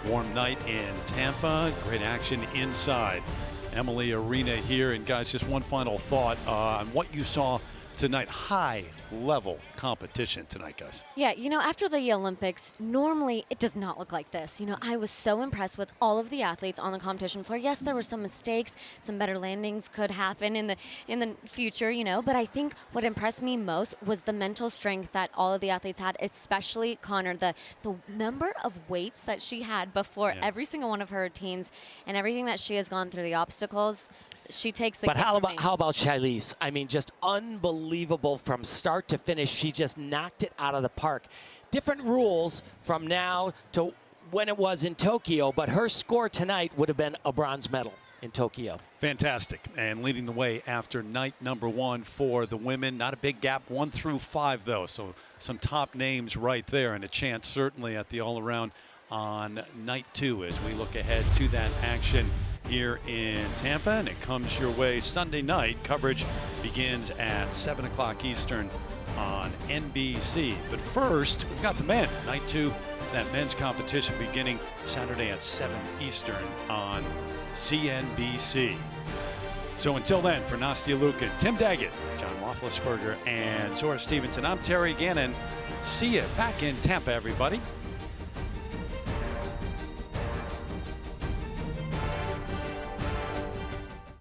Warm night in Tampa, great action inside Emily Arena here. And guys, just one final thought on what you saw tonight. High level competition tonight, guys. Yeah, you know, after the Olympics, normally it does not look like this. You know, I was so impressed with all of the athletes on the competition floor. Yes, there were some mistakes, some better landings could happen in the future, you know, but I think what impressed me most was the mental strength that all of the athletes had, especially Connor, the number of weights that she had before every single one of her routines and everything that she has gone through, the obstacles. She takes the. But how about Shilese? I mean, just unbelievable from start to finish. She just knocked it out of the park. Different rules from now to when it was in Tokyo, but her score tonight would have been a bronze medal. in Tokyo. Fantastic. And leading the way after night number 1 for the women. Not a big gap, 1 through 5, though. So some top names right there, and a chance certainly at the all-around on night 2 as we look ahead to that action here in Tampa. And it comes your way Sunday night. Coverage begins at 7 o'clock Eastern on NBC. But first, we've got the men. Night 2, that men's competition beginning Saturday at 7 Eastern on CNBC. So until then, for Nastia Lukin, Tim Daggett, John Roethlisberger, and Zora Stevenson, I'm Terry Gannon. See you back in Tampa, everybody.